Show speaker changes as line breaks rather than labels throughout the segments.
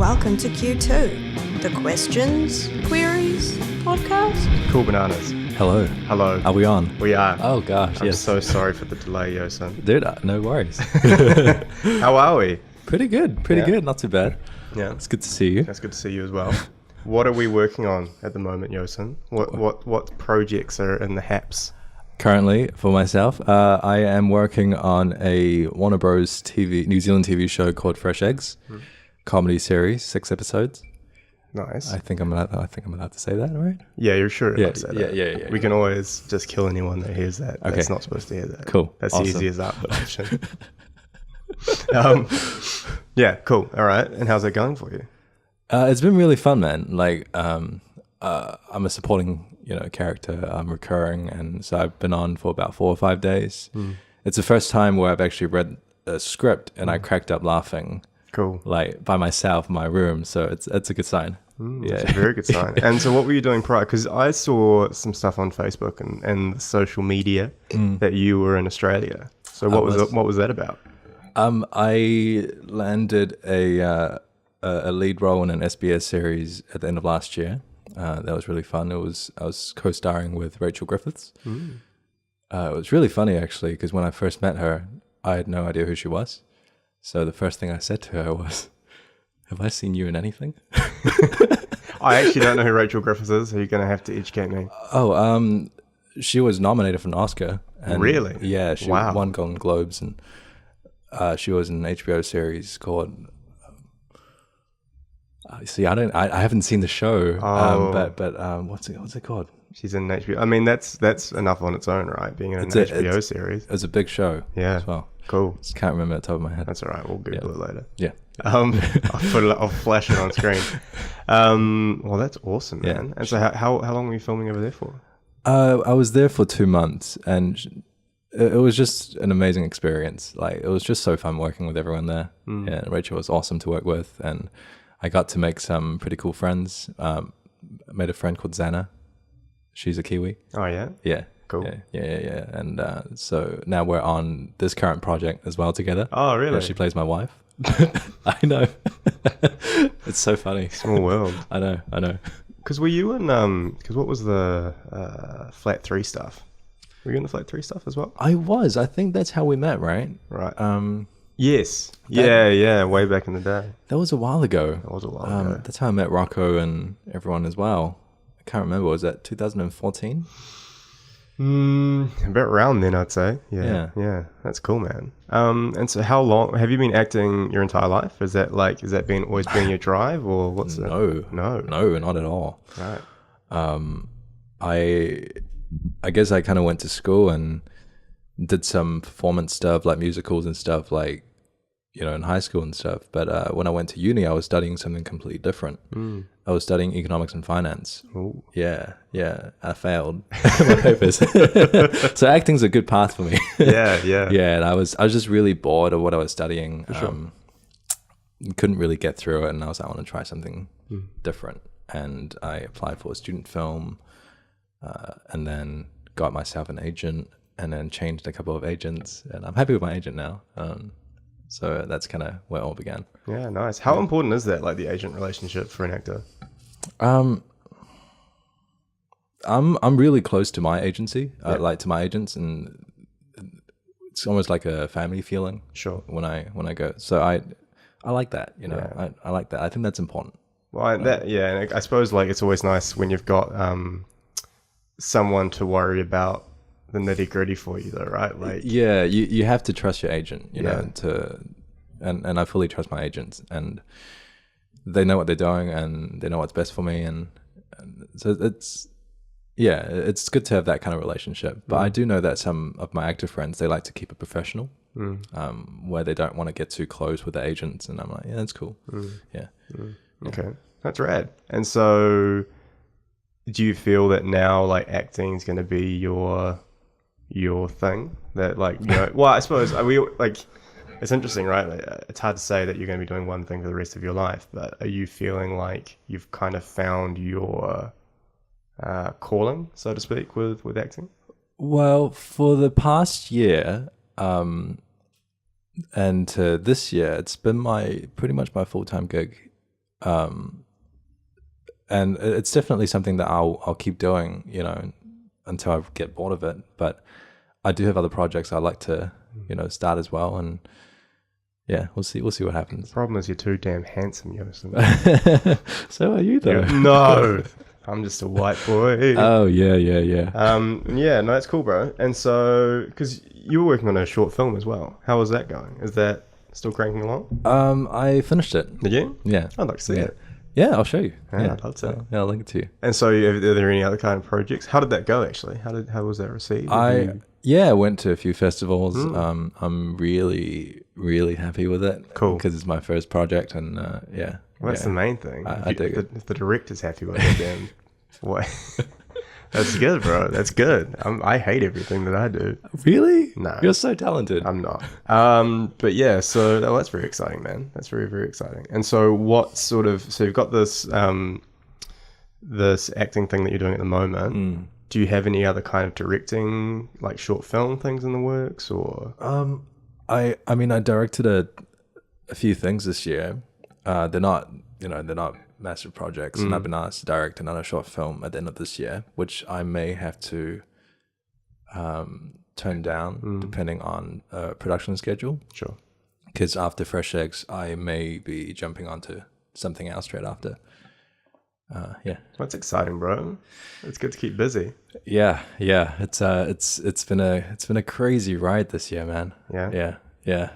Welcome to Q2, the questions, queries podcast.
Cool bananas.
Hello.
Hello.
Are we on?
We are.
Oh gosh,
I'm
yes.
so sorry for the delay, Yoson.
Dude, no worries.
How are we?
Pretty good, good. Not too bad.
Yeah.
It's good to see you.
It's good to see you as well. What are we working on at the moment, Yoson? What projects are in the haps?
Currently, for myself, I am working on a Warner Bros. New Zealand TV show called Fresh Eggs, comedy series, 6 episodes.
Nice.
I think I'm allowed to say that, right?
Yeah, you're sure.
Yeah,
Yeah. We can always just kill anyone that hears that.
Okay.
That's not supposed to hear that.
Cool.
That's
Awesome.
the easiest option. Yeah, cool. All right. And how's that going for you?
It's been really fun, man. Like, I'm a supporting, character. I'm recurring, and so I've been on for about 4 or 5 days. It's the first time where I've actually read a script and I cracked up laughing.
Cool.
Like by myself in my room, so it's a good sign.
It's a very good sign. And so what were you doing prior? Because I saw some stuff on Facebook and social media that you were in Australia. So what was that about?
I landed a lead role in an SBS series at the end of last year. That was really fun. I was co-starring with Rachel Griffiths. It was really funny actually, because when I first met her, I had no idea who she was. So the first thing I said to her was, "Have I seen you in anything?"
I actually don't know who Rachel Griffiths is, so you're going to have to educate me.
Oh, she was nominated for an Oscar. And
really?
Yeah, she won Golden Globes, and she was in an HBO series called. See, I haven't seen the show. But what's it called?
She's in HBO. I mean, that's enough on its own, right? Being in an HBO series.
It's a big show.
Yeah.
As well.
Cool.
Just can't remember at the top of my head.
That's all right. We'll Google it later.
Yeah.
I'll flash it on screen. Well, that's awesome, man.
Yeah.
And so how long were you filming over there for?
I was there for 2 months, and it was just an amazing experience. Like, it was just so fun working with everyone there. Yeah, Rachel was awesome to work with, and I got to make some pretty cool friends. I made a friend called Zana. She's a Kiwi.
Oh, yeah?
Yeah.
Cool.
Yeah. And so now we're on this current project as well together.
Oh, really?
Yeah, she plays my wife. I know. It's so funny.
Small world.
I know.
Because were you in, because what was the Flat 3 stuff? Were you in the Flat 3 stuff as well?
I was. I think that's how we met, right?
Right. Yes. Yeah. Way back in the day.
That was a while ago.
That was a while ago.
That's how I met Rocco and everyone as well. I can't remember. Was that 2014?
About around then, I'd say. Yeah. That's cool, man. And so how long have you been acting your entire life? Has that always been your drive, or what's that? No,
not at all.
Right.
I guess I kind of went to school and did some performance stuff, like musicals and stuff, like, in high school and stuff. But when I went to uni, I was studying something completely different. I was studying economics and finance.
Ooh.
Yeah. I failed my papers. So acting's a good path for me.
Yeah.
Yeah, and I was just really bored of what I was studying.
For sure.
Couldn't really get through it, and I was like, I want to try something different. And I applied for a student film, and then got myself an agent, and then changed a couple of agents, and I'm happy with my agent now. So that's kind of where it all began.
Yeah, nice. How important is that, like the agent relationship for an actor?
I'm really close to my agency, like to my agents, and it's almost like a family feeling.
Sure.
When I go, so I like that. I like that. I think that's important.
Well, and I suppose like it's always nice when you've got someone to worry about the nitty gritty for you, though, right? Like,
yeah, you have to trust your agent, and I fully trust my agents, and they know what they're doing, and they know what's best for me, and so it's good to have that kind of relationship. But I do know that some of my actor friends, they like to keep it professional, where they don't want to get too close with the agents, and I'm like, yeah, that's cool. Yeah.
Okay, that's rad. And so, do you feel that now, like, acting is going to be your thing? That, like, well, I suppose it's interesting, right? Like, it's hard to say that you're going to be doing one thing for the rest of your life, but are you feeling like you've kind of found your calling, so to speak, with acting?
Well, for the past year, and this year, it's been pretty much my full-time gig. And it's definitely something that I'll keep doing, you know, until I get bored of it. But I do have other projects I like to, you know, start as well. And yeah, we'll see what happens.
The problem is you're too damn handsome, Yoson.
So are you though?
No, I'm just a white boy.
Oh yeah.
Yeah, no, that's cool, bro. And so, because you were working on a short film as well, how was that going? Is that still cranking along?
I finished it.
Did you?
Yeah.
I'd like to see it.
Yeah, I'll show you.
Yeah, I'd love to.
Yeah, I'll link it to you.
And so, are there any other kind of projects? How did that go, actually? How was that received?
I went to a few festivals. I'm really, really happy with it.
Cool.
Because it's my first project, and yeah.
Well, that's the main thing.
I dig it.
If the director's happy with it, then what? That's good, bro. That's good. I hate everything that I do.
Really?
No.
You're so talented.
I'm not. But yeah, so that's very exciting, man. That's very, very exciting. And so what sort of, so you've got this, this acting thing that you're doing at the moment. Do you have any other kind of directing, like short film things in the works, or?
I mean, I directed a few things this year. They're not massive projects, and I've been asked to direct another short film at the end of this year, which I may have to turn down depending on production schedule.
Sure.
Because after Fresh Eggs, I may be jumping onto something else straight after. Yeah.
That's exciting, bro. It's good to keep busy.
Yeah. It's been a crazy ride this year, man. Yeah.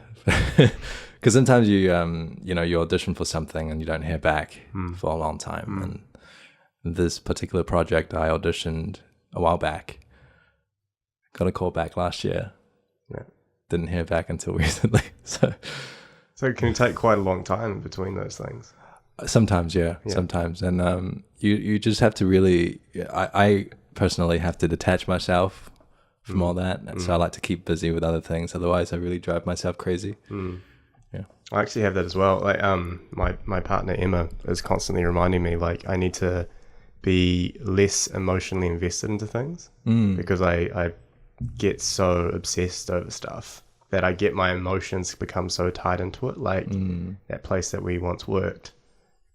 Because sometimes you audition for something and you don't hear back for a long time. And this particular project, I auditioned a while back. Got a call back last year.
Yeah.
Didn't hear back until recently. So
it can take quite a long time between those things.
Sometimes, yeah. Sometimes. And you just have to really, I personally have to detach myself from all that. And so I like to keep busy with other things. Otherwise, I really drive myself crazy. Yeah.
I actually have that as well. Like, my partner Emma is constantly reminding me, like, I need to be less emotionally invested into things because I get so obsessed over stuff that I get my emotions become so tied into it. Like that place that we once worked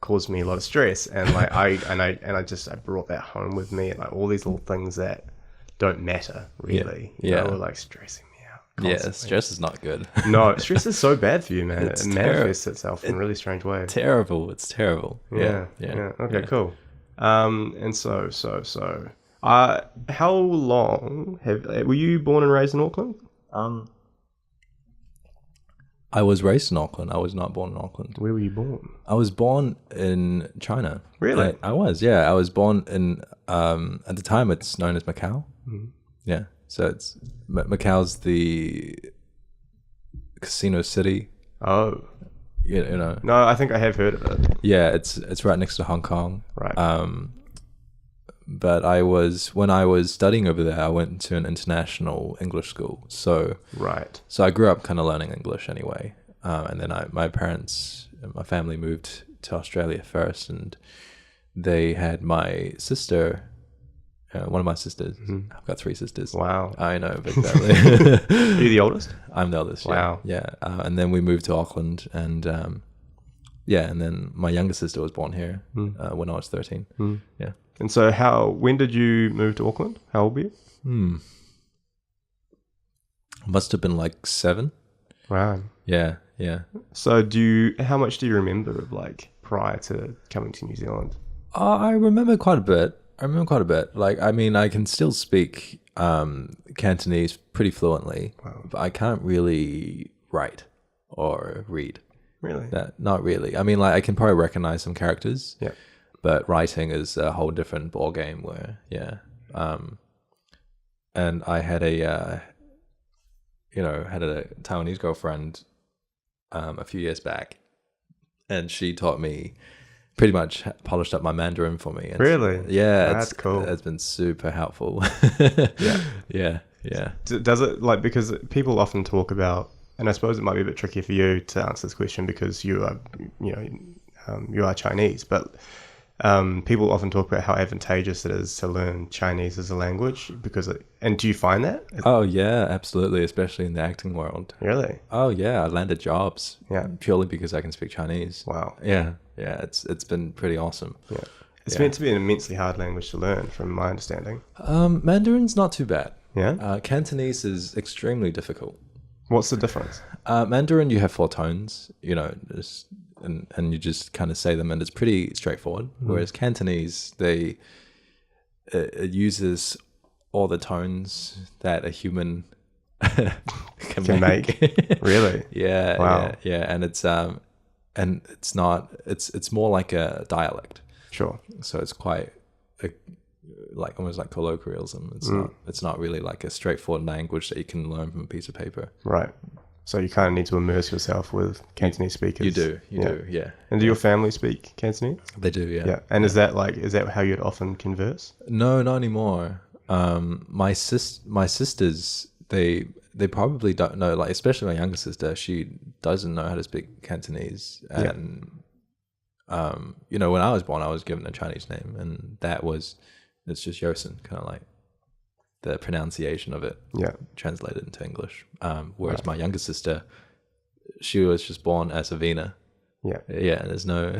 caused me a lot of stress, and like I brought that home with me, and like all these little things that don't matter really, you know, were like stressing me out constantly.
Yeah, stress is not good.
No, stress is so bad for you, man.
It's
it manifests itself in really strange ways.
It's terrible. Yeah.
Okay, cool. And so how long were you born and raised in Auckland?
I was raised in Auckland. I was not born in Auckland.
Where were you born?
I was born in China.
Really?
I was, yeah. I was born in, at the time it's known as Macau. Yeah. So it's, Macau's the casino city.
Oh.
You know.
No, I think I have heard of it.
Yeah, it's right next to Hong Kong.
Right.
But when I was studying over there, I went to an international English school. So
right.
So I grew up kind of learning English anyway. And then my family moved to Australia first, and they had my sister, one of my sisters. I've got 3 sisters.
Wow.
I know, big family.
Are you the oldest?
I'm the oldest.
Wow.
Yeah. And then we moved to Auckland, and and then my younger sister was born here when I was 13. Yeah.
And so when did you move to Auckland? How old were you?
Must have been like 7.
Wow.
Yeah.
So how much do you remember of like prior to coming to New Zealand?
I remember quite a bit. Like, I mean, I can still speak Cantonese pretty fluently, but I can't really write or read.
Really?
Not really. I mean, like, I can probably recognize some characters.
Yeah.
But writing is a whole different ball game. Where, and I had a Taiwanese girlfriend a few years back, and she taught me, pretty much polished up my Mandarin for me. And
really?
Yeah,
that's cool.
It's been super helpful. Yeah.
Does it, like, because people often talk about, and I suppose it might be a bit tricky for you to answer this question because you are, you are Chinese, but people often talk about how advantageous it is to learn Chinese as a language and do you find that?
Oh yeah, absolutely, especially in the acting world.
Really?
Oh yeah, I landed jobs purely because I can speak Chinese.
Wow.
Yeah, it's been pretty awesome.
Yeah. It's meant to be an immensely hard language to learn, from my understanding.
Mandarin's not too bad.
Yeah?
Cantonese is extremely difficult.
What's the difference?
Mandarin, you have 4 tones, and you just kind of say them, and it's pretty straightforward. Whereas Cantonese, it uses all the tones that a human can make.
Really?
Yeah.
Wow.
Yeah. And it's more like a dialect.
Sure.
So it's quite almost like colloquialism. It's not really like a straightforward language that you can learn from a piece of paper.
Right. So you kind of need to immerse yourself with Cantonese speakers.
You do, yeah.
And do your family speak Cantonese?
They do, yeah.
Yeah. And is that how you'd often converse?
No, not anymore. My sisters, they probably don't know, like especially my younger sister, she doesn't know how to speak Cantonese. And when I was born, I was given a Chinese name, and it's just Yoson, kind of like the pronunciation of it translated into English. Whereas my younger sister, she was just born as Avina. Yeah, there's no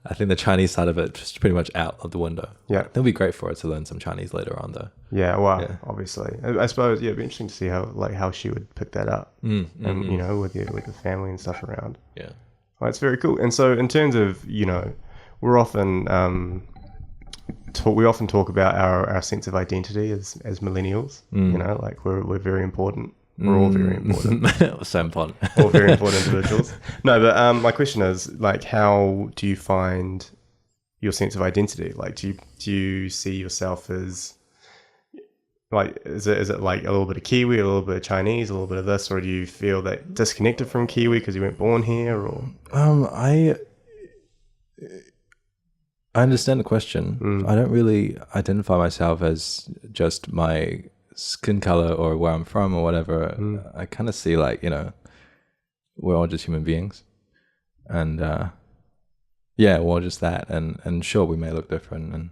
I think the Chinese side of it just pretty much out of the window. Yeah, it'll be great for her to learn some Chinese later on, though.
Yeah, well, obviously, I suppose it'd be interesting to see how she would pick that up, and with the family and stuff around.
Yeah,
well, that's very cool. And so, in terms of we're often we often talk about our sense of identity as millennials. Like we're very important. We're all very important.
So important.
All very important individuals. No, but my question is, like, how do you find your sense of identity? Like, do you see yourself as, like, is it like a little bit of Kiwi, a little bit of Chinese, a little bit of this, or do you feel that disconnected from Kiwi because you weren't born here, or?
I understand the question. I don't really identify myself as just my skin color or where I'm from or whatever. I kind of see like, we're all just human beings, and we're all just that, and sure, we may look different and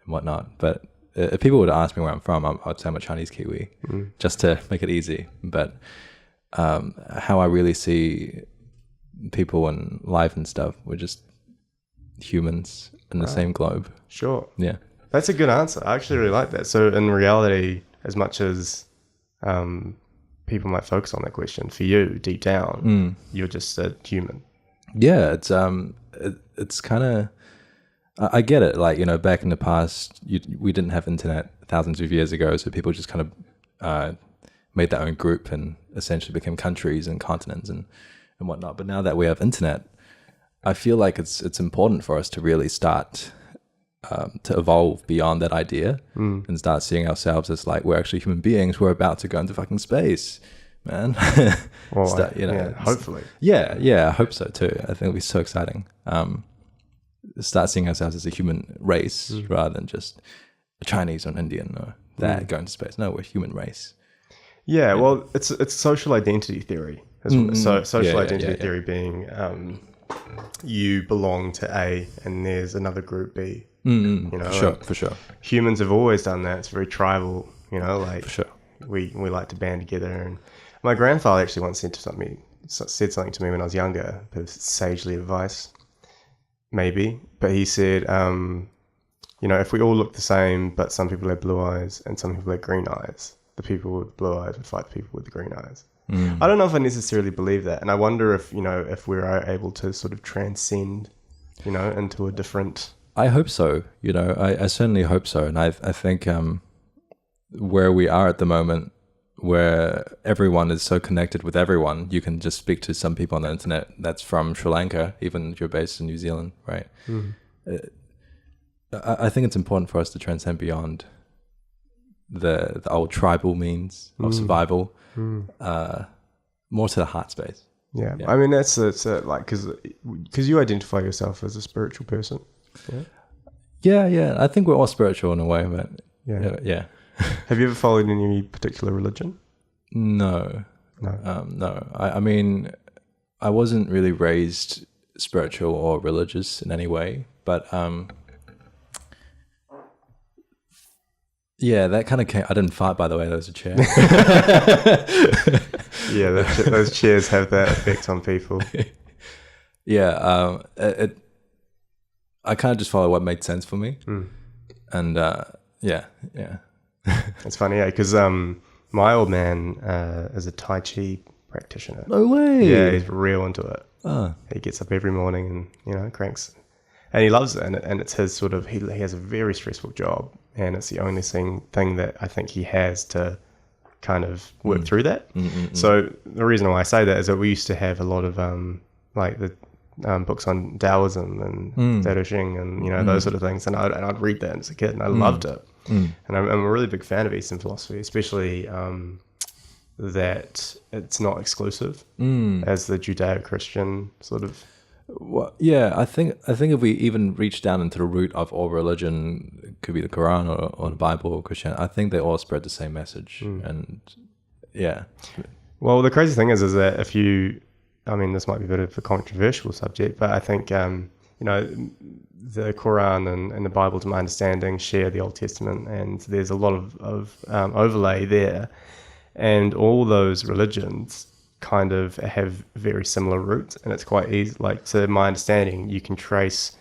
whatnot, but if people were to ask me where I'm from, I'd say I'm a Chinese Kiwi, just to make it easy. But how I really see people and life and stuff, we're just humans in the same globe.
Sure.
Yeah.
That's a good answer. I actually really like that. So in reality, as much as people might focus on that question, for you, deep down, you're just a human. Yeah,
it's kind of, I get it. Like, back in the past, we didn't have internet thousands of years ago, so people just kind of made their own group and essentially became countries and continents and whatnot. But now that we have internet, I feel like it's important for us to really start to evolve beyond that idea and start seeing ourselves as like, we're actually human beings. We're about to go into fucking space, man.
Well, hopefully.
Yeah, I hope so too. I think it'll be so exciting. Start seeing ourselves as a human race rather than just a Chinese or an Indian or that going to space. No, we're a human race.
Yeah, well, it's social identity theory. So social identity theory being you belong to A and there's another group B.
For sure.
Humans have always done that. It's very tribal, like
for sure.
We like to band together. And my grandfather actually once said something to me when I was younger, a bit of sagely advice, maybe. But he said, if we all look the same, but some people have blue eyes and some people have green eyes, the people with blue eyes would fight the people with the green eyes. I don't know if I necessarily believe that, and I wonder if if we're able to sort of transcend, into a different.
I hope so. I certainly hope so, and I think where we are at the moment, where everyone is so connected with everyone, you can just speak to some people on the internet that's from Sri Lanka, even if you're based in New Zealand, right? I think it's important for us to transcend beyond the old tribal means of survival. More to the heart space.
Yeah. I mean, that's like, because you identify yourself as a spiritual person.
Yeah. I think we're all spiritual in a way, but yeah.
Have you ever followed any particular religion?
No. No. I mean, I wasn't really raised spiritual or religious in any way. But yeah, that kind of came. I didn't fart, by the way. There was a chair.
Yeah, those chairs have that effect on people.
Yeah, I kind of just followed what made sense for me, and yeah.
It's funny, because my old man is a Tai Chi practitioner.
No way.
Yeah, he's real into it.
Oh.
He gets up every morning and cranks, and he loves it. And it's his sort of he has a very stressful job, and it's the only thing that I think he has to kind of work through that. So the reason why I say that is that we used to have a lot of like the books on Taoism and Tao Te Ching and those sort of things, and I'd read that as a kid, and I loved it. And I'm a really big fan of Eastern philosophy, especially that it's not exclusive as the Judeo-Christian sort of.
Well, yeah, I think if we even reach down into the root of all religion, it could be the Quran or the Bible or Christianity, I think they all spread the same message. And yeah.
Well, the crazy thing is that if you, I mean, this might be a bit of a controversial subject, but I think, the Quran and the Bible, to my understanding, share the Old Testament, and there's a lot of overlay there. And all those religions kind of have very similar roots, and it's quite easy, like, to my understanding, you can trace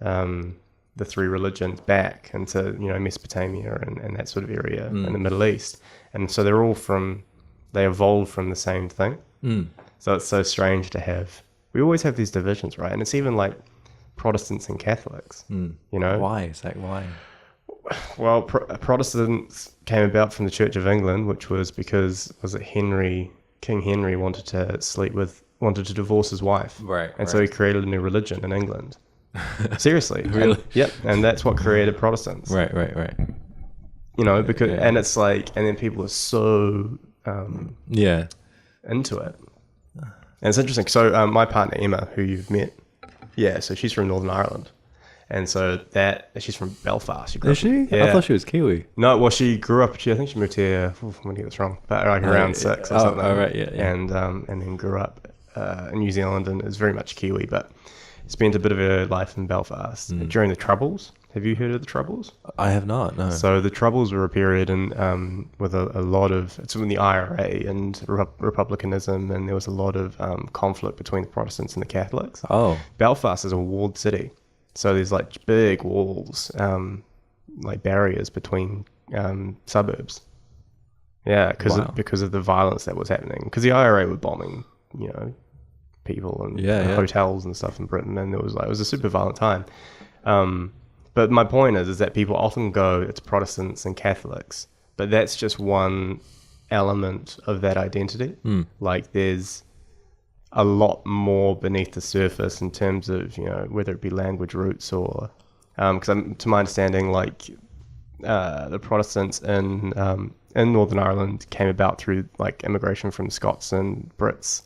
the three religions back into Mesopotamia and that sort of area in the Middle East, and so they evolved from the same thing. So it's so strange to have, we always have these divisions, right? And it's even like Protestants and Catholics.
Why is that? Why?
Well, Protestants came about from the Church of England, which was because King Henry wanted to divorce his wife.
Right.
And so he created a new religion in England. Seriously.
Really?
Yep. And that's what created Protestants.
Right.
Because and it's like, and then people are so into it. And it's interesting. So my partner Emma, who you've met, so she's from Northern Ireland. And so she's from Belfast.
Is she?
Yeah.
I thought she was Kiwi.
No, well, she grew up. I think she moved here. I'm gonna get this wrong, but like around 6 or something.
Oh, right, yeah.
And then grew up in New Zealand and is very much Kiwi, but spent a bit of her life in Belfast during the Troubles. Have you heard of the Troubles?
I have not. No.
So the Troubles were a period with a lot of, it's when the IRA and republicanism, and there was a lot of conflict between the Protestants and the Catholics.
Oh.
Belfast is a walled city. So there's like big walls, like barriers between suburbs. Yeah, because of the violence that was happening. Because the IRA were bombing, people and hotels and stuff in Britain, and it was a super violent time. But my point is that people often go, it's Protestants and Catholics, but that's just one element of that identity. Like there's a lot more beneath the surface in terms of whether it be language roots or because to my understanding, like the Protestants in Northern Ireland came about through like immigration from Scots and Brits,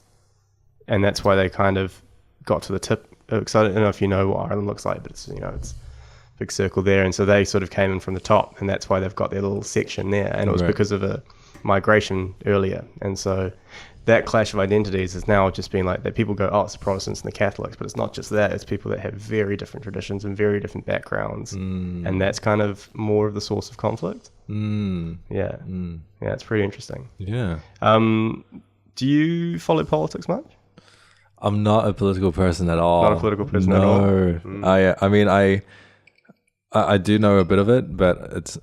and that's why they kind of got to the tip. Because I don't know if you know what Ireland looks like, but it's it's a big circle there, and so they sort of came in from the top, and that's why they've got their little section there, and it was because of a migration earlier, and so that clash of identities is now just being like that. People go, it's the Protestants and the Catholics, but it's not just that. It's people that have very different traditions and very different backgrounds, and that's kind of more of the source of conflict. Yeah, it's pretty interesting.
Yeah.
Do you follow politics much?
I'm not a political person at all.
Not a political person at all.
No. I mean, I do know a bit of it, but it's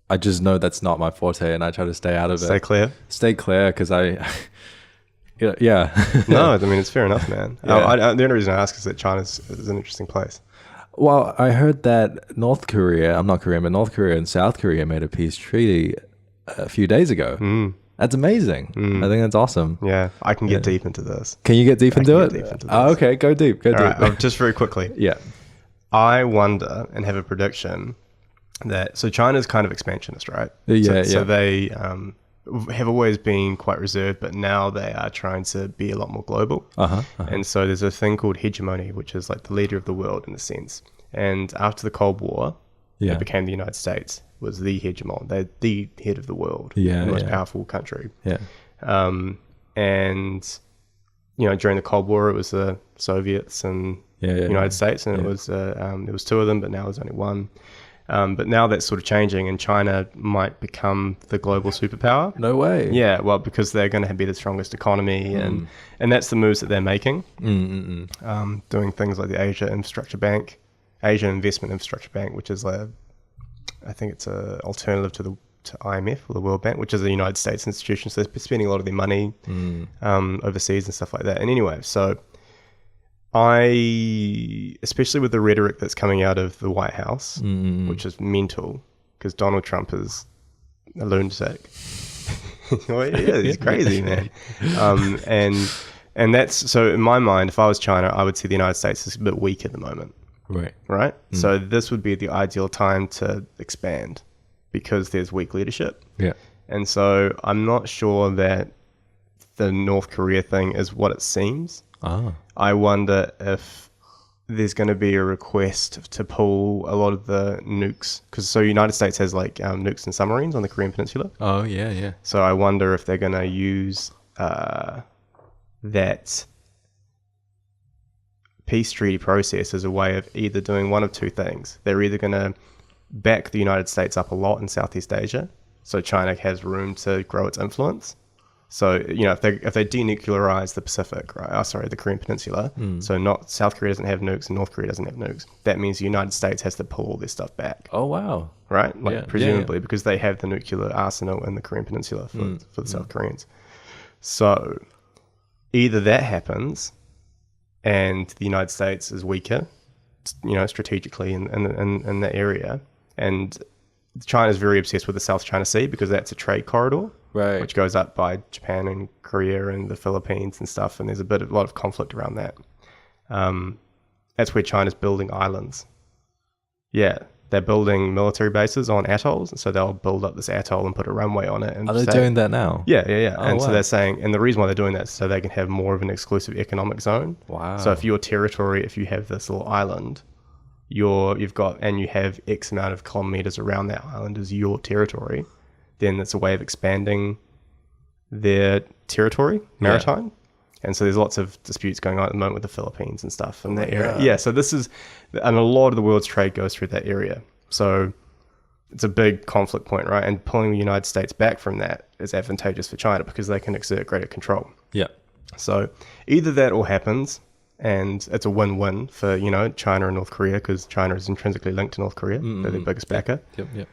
I just know that's not my forte, and I try to stay out of it. Stay clear, because yeah.
No, I mean, it's fair enough, man. The only reason I ask is that China is an interesting place.
Well, I heard that North Korea, I'm not Korean, but North Korea and South Korea made a peace treaty a few days ago. That's amazing. I think that's awesome.
Yeah, I can get deep into this.
Can you get deep into it?
Deep into this.
Oh, okay, go deep. All
right, just very quickly.
Yeah.
I wonder and have a prediction that, so China's kind of expansionist, right? So they have always been quite reserved, but now they are trying to be a lot more global. And so there's a thing called hegemony, which is like the leader of the world in a sense. And after the Cold War, it became the United States was the hegemon. They're the head of the world, the most powerful country. And during the Cold War, it was the Soviets and United States, and it was there was two of them, but now there's only one. But now that's sort of changing, and China might become the global superpower.
No way.
Yeah, well, because they're going to be the strongest economy, and that's the moves that they're making. Doing things like the Asia Investment Infrastructure Bank, which is I think it's a alternative to IMF or the World Bank, which is a United States institution. So they're spending a lot of their money overseas and stuff like that. And anyway, so especially with the rhetoric that's coming out of the White House, which is mental, because Donald Trump is a lunatic. Well, yeah, he's crazy, man. And that's, so in my mind, if I was China, I would see the United States as a bit weak at the moment. Right? So this would be the ideal time to expand, because there's weak leadership.
Yeah.
And so I'm not sure that the North Korea thing is what it seems. I wonder if there's going to be a request to pull a lot of the nukes, because so United States has like nukes and submarines on the Korean Peninsula.
Oh, yeah.
So I wonder if they're going to use that peace treaty process as a way of either doing one of two things. They're either going to back the United States up a lot in Southeast Asia, so China has room to grow its influence. So, if they denuclearize the Pacific, right? The Korean Peninsula, so not South Korea doesn't have nukes and North Korea doesn't have nukes. That means the United States has to pull all their stuff back.
Oh, wow.
Right? Presumably, because they have the nuclear arsenal in the Korean Peninsula for the South Koreans. So, either that happens and the United States is weaker, strategically in that area, and China's very obsessed with the South China Sea because that's a trade corridor,
right,
which goes up by Japan and Korea and the Philippines and stuff, and there's a lot of conflict around that. That's where China's building islands. Yeah, they're building military bases on atolls, and so they'll build up this atoll and put a runway on it. And
are they doing that now?
Yeah.
Oh,
and
wow.
so they're saying, and the reason why they're doing that is so they can have more of an exclusive economic zone.
Wow.
So if your territory, if you have this little island, you've got, and you have X amount of kilometers around that island as your territory, then it's a way of expanding their territory, maritime. Yeah. And so there's lots of disputes going on at the moment with the Philippines and stuff in that area. Yeah, so this is, and a lot of the world's trade goes through that area. So it's a big conflict point, right? And pulling the United States back from that is advantageous for China because they can exert greater control.
Yeah.
So either that all happens, and it's a win-win for, China and North Korea, because China is intrinsically linked to North Korea. They're their biggest backer.
Yep.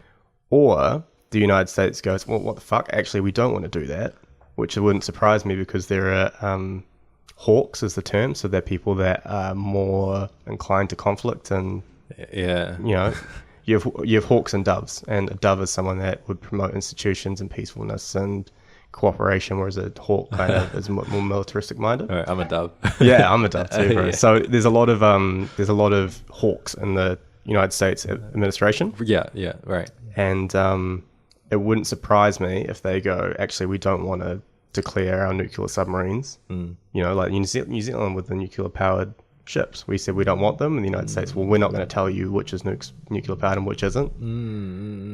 Or the United States goes, well, what the fuck? Actually, we don't want to do that, which wouldn't surprise me because there are hawks is the term. So they're people that are more inclined to conflict, and you have hawks and doves, and a dove is someone that would promote institutions and peacefulness and cooperation, whereas a hawk kind of is more militaristic minded.
All right, I'm a dove.
Yeah, I'm a dove too, bro.
Yeah.
So there's a lot of hawks in the United States administration.
Yeah, right.
And it wouldn't surprise me if they go, actually, we don't want to declare our nuclear submarines. Like New Zealand with the nuclear powered ships. We said we don't want them, and the United States, well, we're not going to tell you which is nuclear powered and which isn't.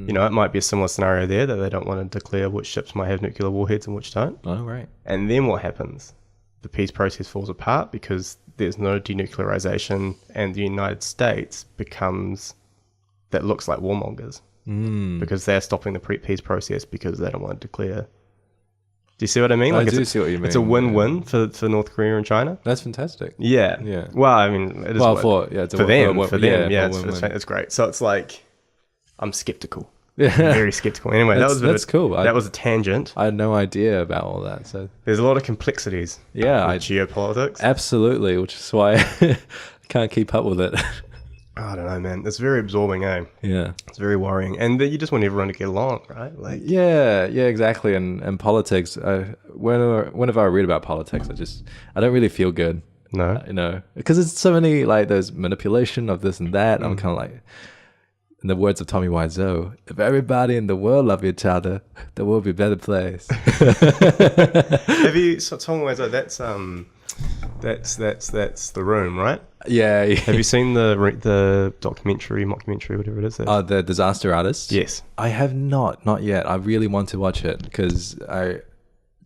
It might be a similar scenario there, that they don't want to declare which ships might have nuclear warheads and which don't.
Oh, right.
And then what happens? The peace process falls apart because there's no denuclearization, and the United States looks like warmongers because they're stopping the peace process because they don't want to declare. Do you see what I mean?
I do see what you mean.
It's a win-win for North Korea and China.
That's fantastic.
Yeah. Well, I mean, it is for them. Yeah, it's great. So it's like, I'm skeptical. I'm very skeptical. Anyway, that's cool. That was a tangent.
I had no idea about all that. So
there's a lot of complexities.
Yeah,
geopolitics.
Absolutely, which is why I can't keep up with it.
I don't know, man. It's very absorbing, eh? Yeah. It's very worrying. And you just want everyone to get along, right?
Yeah, exactly. And politics, whenever I read about politics, I don't really feel good.
No.
Because there's so many, there's manipulation of this and that. I'm kind of like, in the words of Tommy Wiseau, if everybody in the world love each other, the world would be a better place.
Have you, Tommy Wiseau, that's The Room, right?
Yeah.
Have you seen the mockumentary, whatever it is?
The Disaster Artist?
Yes.
I have not yet. I really want to watch it because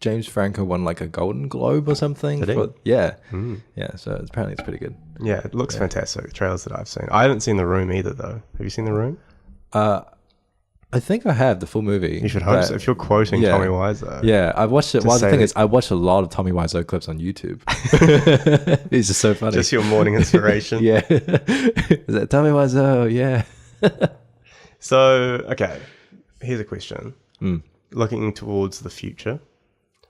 James Franco won like a Golden Globe or something.
Did he?
Yeah. Yeah, so apparently it's pretty good.
Yeah, it looks fantastic, the trailers that I've seen. I haven't seen The Room either, though. Have you seen The Room?
I think I have the full movie.
You should hope so. If you're quoting Tommy Wiseau.
Yeah, I've watched it. Well, the thing is, I watched a lot of Tommy Wiseau clips on YouTube. He's just so funny.
Just your morning inspiration.
Yeah. Is that Tommy Wiseau? Yeah.
So, okay, here's a question. Looking towards the future,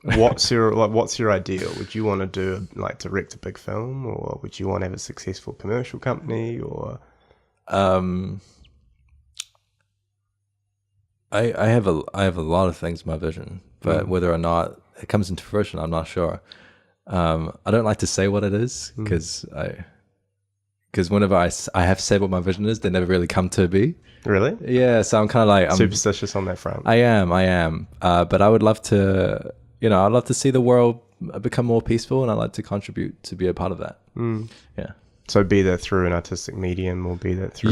what's your ideal? Would you want to do direct a big film, or would you want to have a successful commercial company, or?
I have a lot of things in my vision, but whether or not it comes into fruition, I'm not sure. I don't like to say what it is because whenever I have said what my vision is, they never really come to be.
Really?
Yeah, so I'm kind of like
superstitious on that front.
I am. But I would love to, I'd love to see the world become more peaceful, and I'd like to contribute to be a part of that. Yeah.
So be that through an artistic medium, or be that through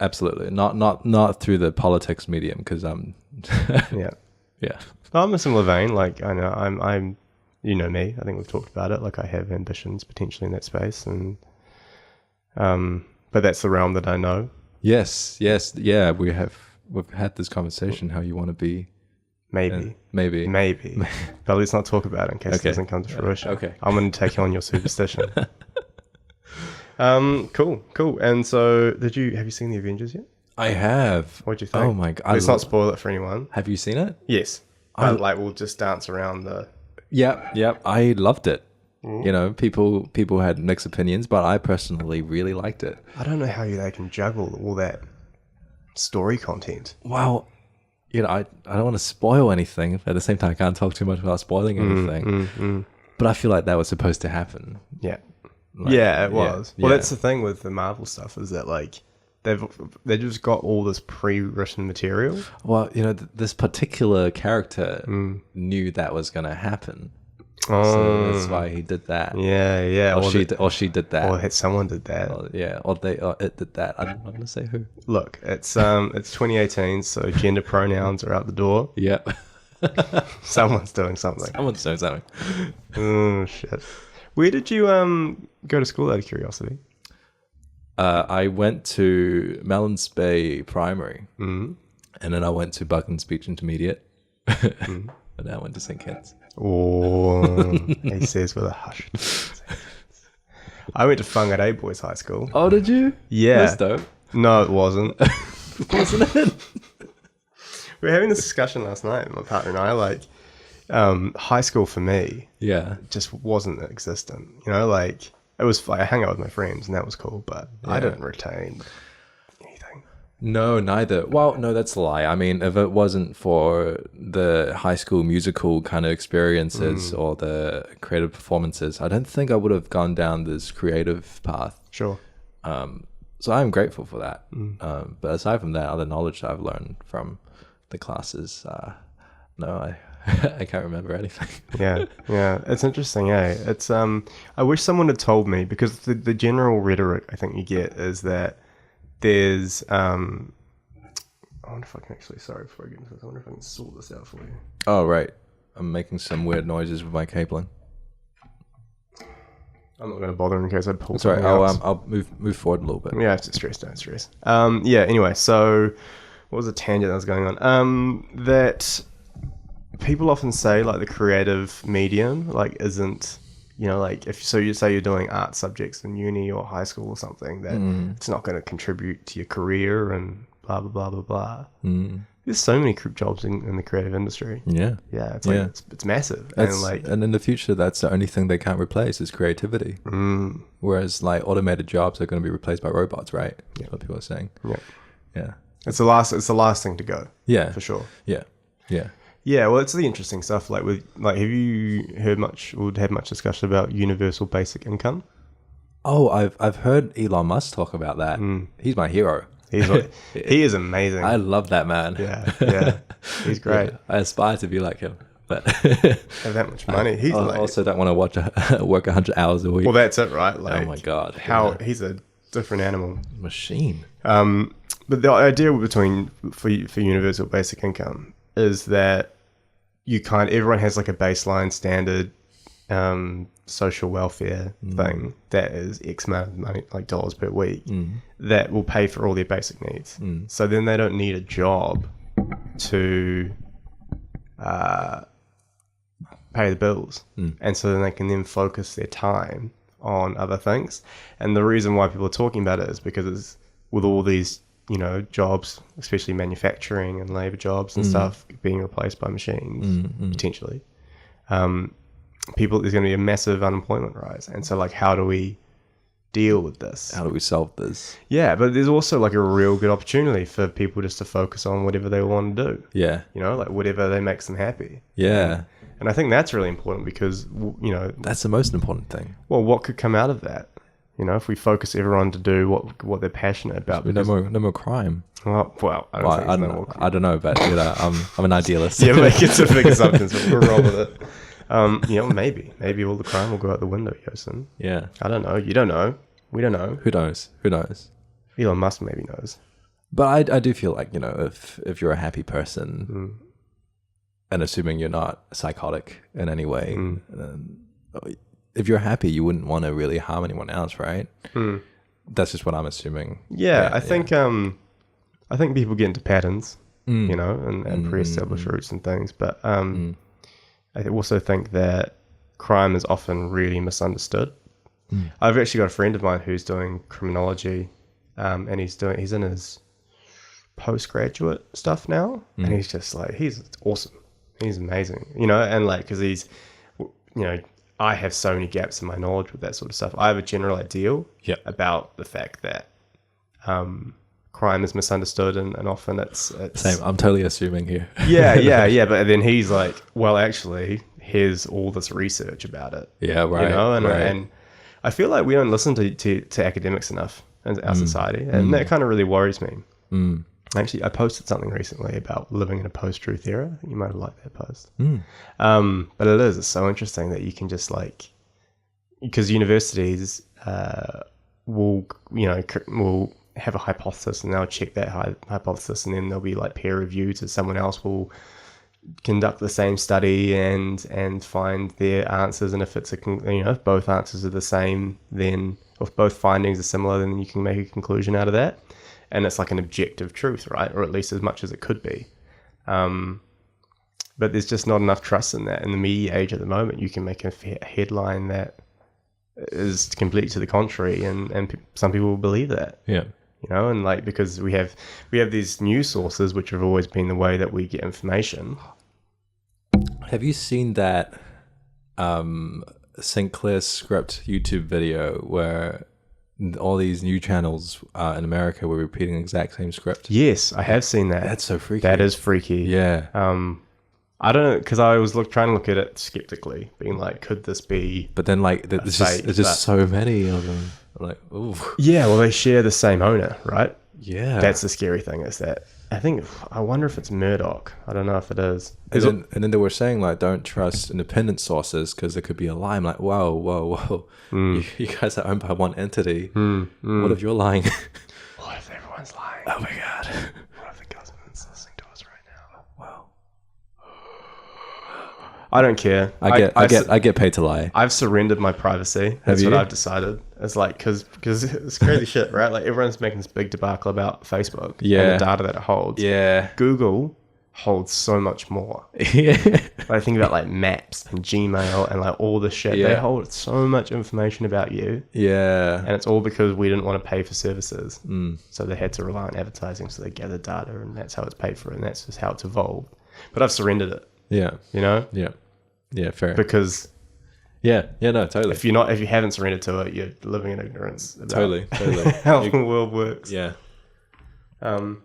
absolutely not through the politics medium, because I'm
yeah.
I'm
a similar vein. Like I know I'm you know me. I think we've talked about it. Like I have ambitions potentially in that space, and but that's the realm that I know.
Yes, yeah. We've had this conversation how you want to be.
Maybe. But let's not talk about it in case it doesn't come to fruition.
Okay.
I'm going to take on your superstition. Cool. And so, have you seen the Avengers yet?
I have.
What'd you think?
Oh my god!
Let's not spoil it for anyone.
Have you seen it?
Yes. But we'll just dance around the.
Yep. I loved it. People had mixed opinions, but I personally really liked it.
I don't know how they can juggle all that story content.
Well, I don't want to spoil anything. At the same time, I can't talk too much without spoiling anything. But I feel like that was supposed to happen.
Yeah. It was. Well, that's the thing with the Marvel stuff, is that they've just got all this pre-written material.
Well, this particular character knew that was going to happen.
Oh,
so that's why he did that.
Yeah.
Or she did that.
Or someone did that.
Or it did that. I'm not going to say who.
Look, it's 2018, so gender pronouns are out the door.
Yep.
Someone's doing something. Oh shit. Where did you go to school, out of curiosity?
I went to Mellons Bay Primary, and then I went to Buckland Speech Intermediate, and then I went to St. Kitts.
Oh, he says with a hush. I went to Whangarei Boys High School.
Oh, did you?
Yeah.
That's dope.
No, it wasn't.
Wasn't it?
We were having this discussion last night, my partner and I, high school for me just wasn't existent. It was I hung out with my friends and that was cool, but I didn't retain anything.
No, neither. Well, no, that's a lie. I mean, if it wasn't for the high school musical kind of experiences or the creative performances, I don't think I would have gone down this creative path.
Sure.
So I'm grateful for that. But aside from that, other knowledge that I've learned from the classes, no, I can't remember anything. Yeah.
It's interesting, eh? It's I wish someone had told me, because the general rhetoric I think you get is that there's I wonder if I can actually, sorry, before I get into this, I wonder if I can sort this out for you.
Oh, right. I'm making some weird noises with my cabling.
I'm not going to bother in case I pull
something
else.
I'll move forward a little bit.
Yeah, don't stress. Anyway, so what was the tangent that was going on? That people often say the creative medium isn't, if you say you're doing art subjects in uni or high school or something, that it's not going to contribute to your career and blah blah blah blah blah. There's so many jobs in the creative industry. It's massive.
And in the future, that's the only thing they can't replace is creativity. Whereas automated jobs are going to be replaced by robots, right? That's what people are saying. Yeah. It's the
last thing to go.
Yeah,
for sure.
Yeah.
Yeah, well, it's the interesting stuff. Have you heard much or had much discussion about universal basic income?
Oh, I've heard Elon Musk talk about that. He's my hero.
He is amazing.
I love that man.
Yeah, he's great.
Yeah, I aspire to be like him, but
have that much money. He's
also don't want to work 100 hours a week.
Well, that's it, right?
Oh my god,
he's a different animal
machine.
But the idea for universal basic income is that everyone has like a baseline standard social welfare thing that is X amount of money, like dollars per week, that will pay for all their basic needs. So then they don't need a job to pay the bills, and so then they can then focus their time on other things. And the reason why people are talking about it is because it's with all these jobs, especially manufacturing and labor jobs and stuff, being replaced by machines potentially, there's going to be a massive unemployment rise. And so like, how do we deal with this?
How do we solve this?
Yeah, but there's also like a real good opportunity for people just to focus on whatever they want to do.
Yeah.
Like whatever they makes them happy.
Yeah.
And I think that's really important because,
that's the most important thing.
Well, what could come out of that? If we focus everyone to do what they're passionate about.
No more crime.
Well, I
don't know, but I'm an idealist.
Yeah, make it some big assumptions, but we'll roll with it. Maybe all the crime will go out the window, Yoson.
Yeah.
I don't know. You don't know. We don't know.
Who knows?
Elon Musk maybe knows.
But I do feel like, if you're a happy person, and assuming you're not psychotic in any way, if you're happy, you wouldn't want to really harm anyone else, right? That's just what I'm assuming.
Yeah, I think people get into patterns, and pre-established routes and things. But I also think that crime is often really misunderstood. I've actually got a friend of mine who's doing criminology, and he's in his postgraduate stuff now, and he's just like, he's awesome. He's amazing, and like, because he's, I have so many gaps in my knowledge with that sort of stuff. I have a general idea about the fact that crime is misunderstood, and often it's
same. I'm totally assuming here.
yeah. But then he's like, well, actually, here's all this research about it.
Yeah, right.
And I feel like we don't listen to academics enough in our society, and that kind of really worries me. Actually, I posted something recently about living in a post-truth era. I think you might have liked that post. But it's so interesting that you can just like, because universities will have a hypothesis, and they'll check that hypothesis, and then there'll be like peer review to someone else will conduct the same study and find their answers. And if it's if both answers are the same, then if both findings are similar, then you can make a conclusion out of that. And it's like an objective truth, right? Or at least as much as it could be. But there's just not enough trust in that. In the media age at the moment, you can make a headline that is completely to the contrary, and some people will believe that.
Yeah.
And like, because we have these news sources, which have always been the way that we get information.
Have you seen that Sinclair Script YouTube video where all these new channels in America were repeating the exact same script?
Yes, I have seen that.
That's so freaky.
That is freaky.
Yeah.
I don't know, because I was trying to look at it skeptically, being like, could this be?
But then like, there's just so many of them. I'm like, ooh.
Yeah, well, they share the same owner, right?
Yeah.
That's the scary thing, is that I wonder if it's Murdoch. I don't know if it is.
And then they were saying like, don't trust independent sources because there could be a lie. I'm like, whoa. You guys are owned by one entity. What if you're lying?
What if everyone's lying?
Oh my God.
What if the government's listening to us right now?
Wow.
I don't care.
I get paid to lie.
I've surrendered my privacy. That's what I've decided. It's like, because it's crazy shit, right? Like, everyone's making this big debacle about Facebook and the data that it holds.
Yeah.
Google holds so much more. I think about like maps and Gmail and like all this shit. They hold so much information about you.
Yeah.
And it's all because we didn't want to pay for services. So they had to rely on advertising. So they gathered data, and that's how it's paid for. And that's just how it's evolved. But I've surrendered it.
Yeah.
Yeah,
fair.
Because
no, totally.
if you haven't surrendered to it, you're living in ignorance about
totally
how the world works.
Yeah.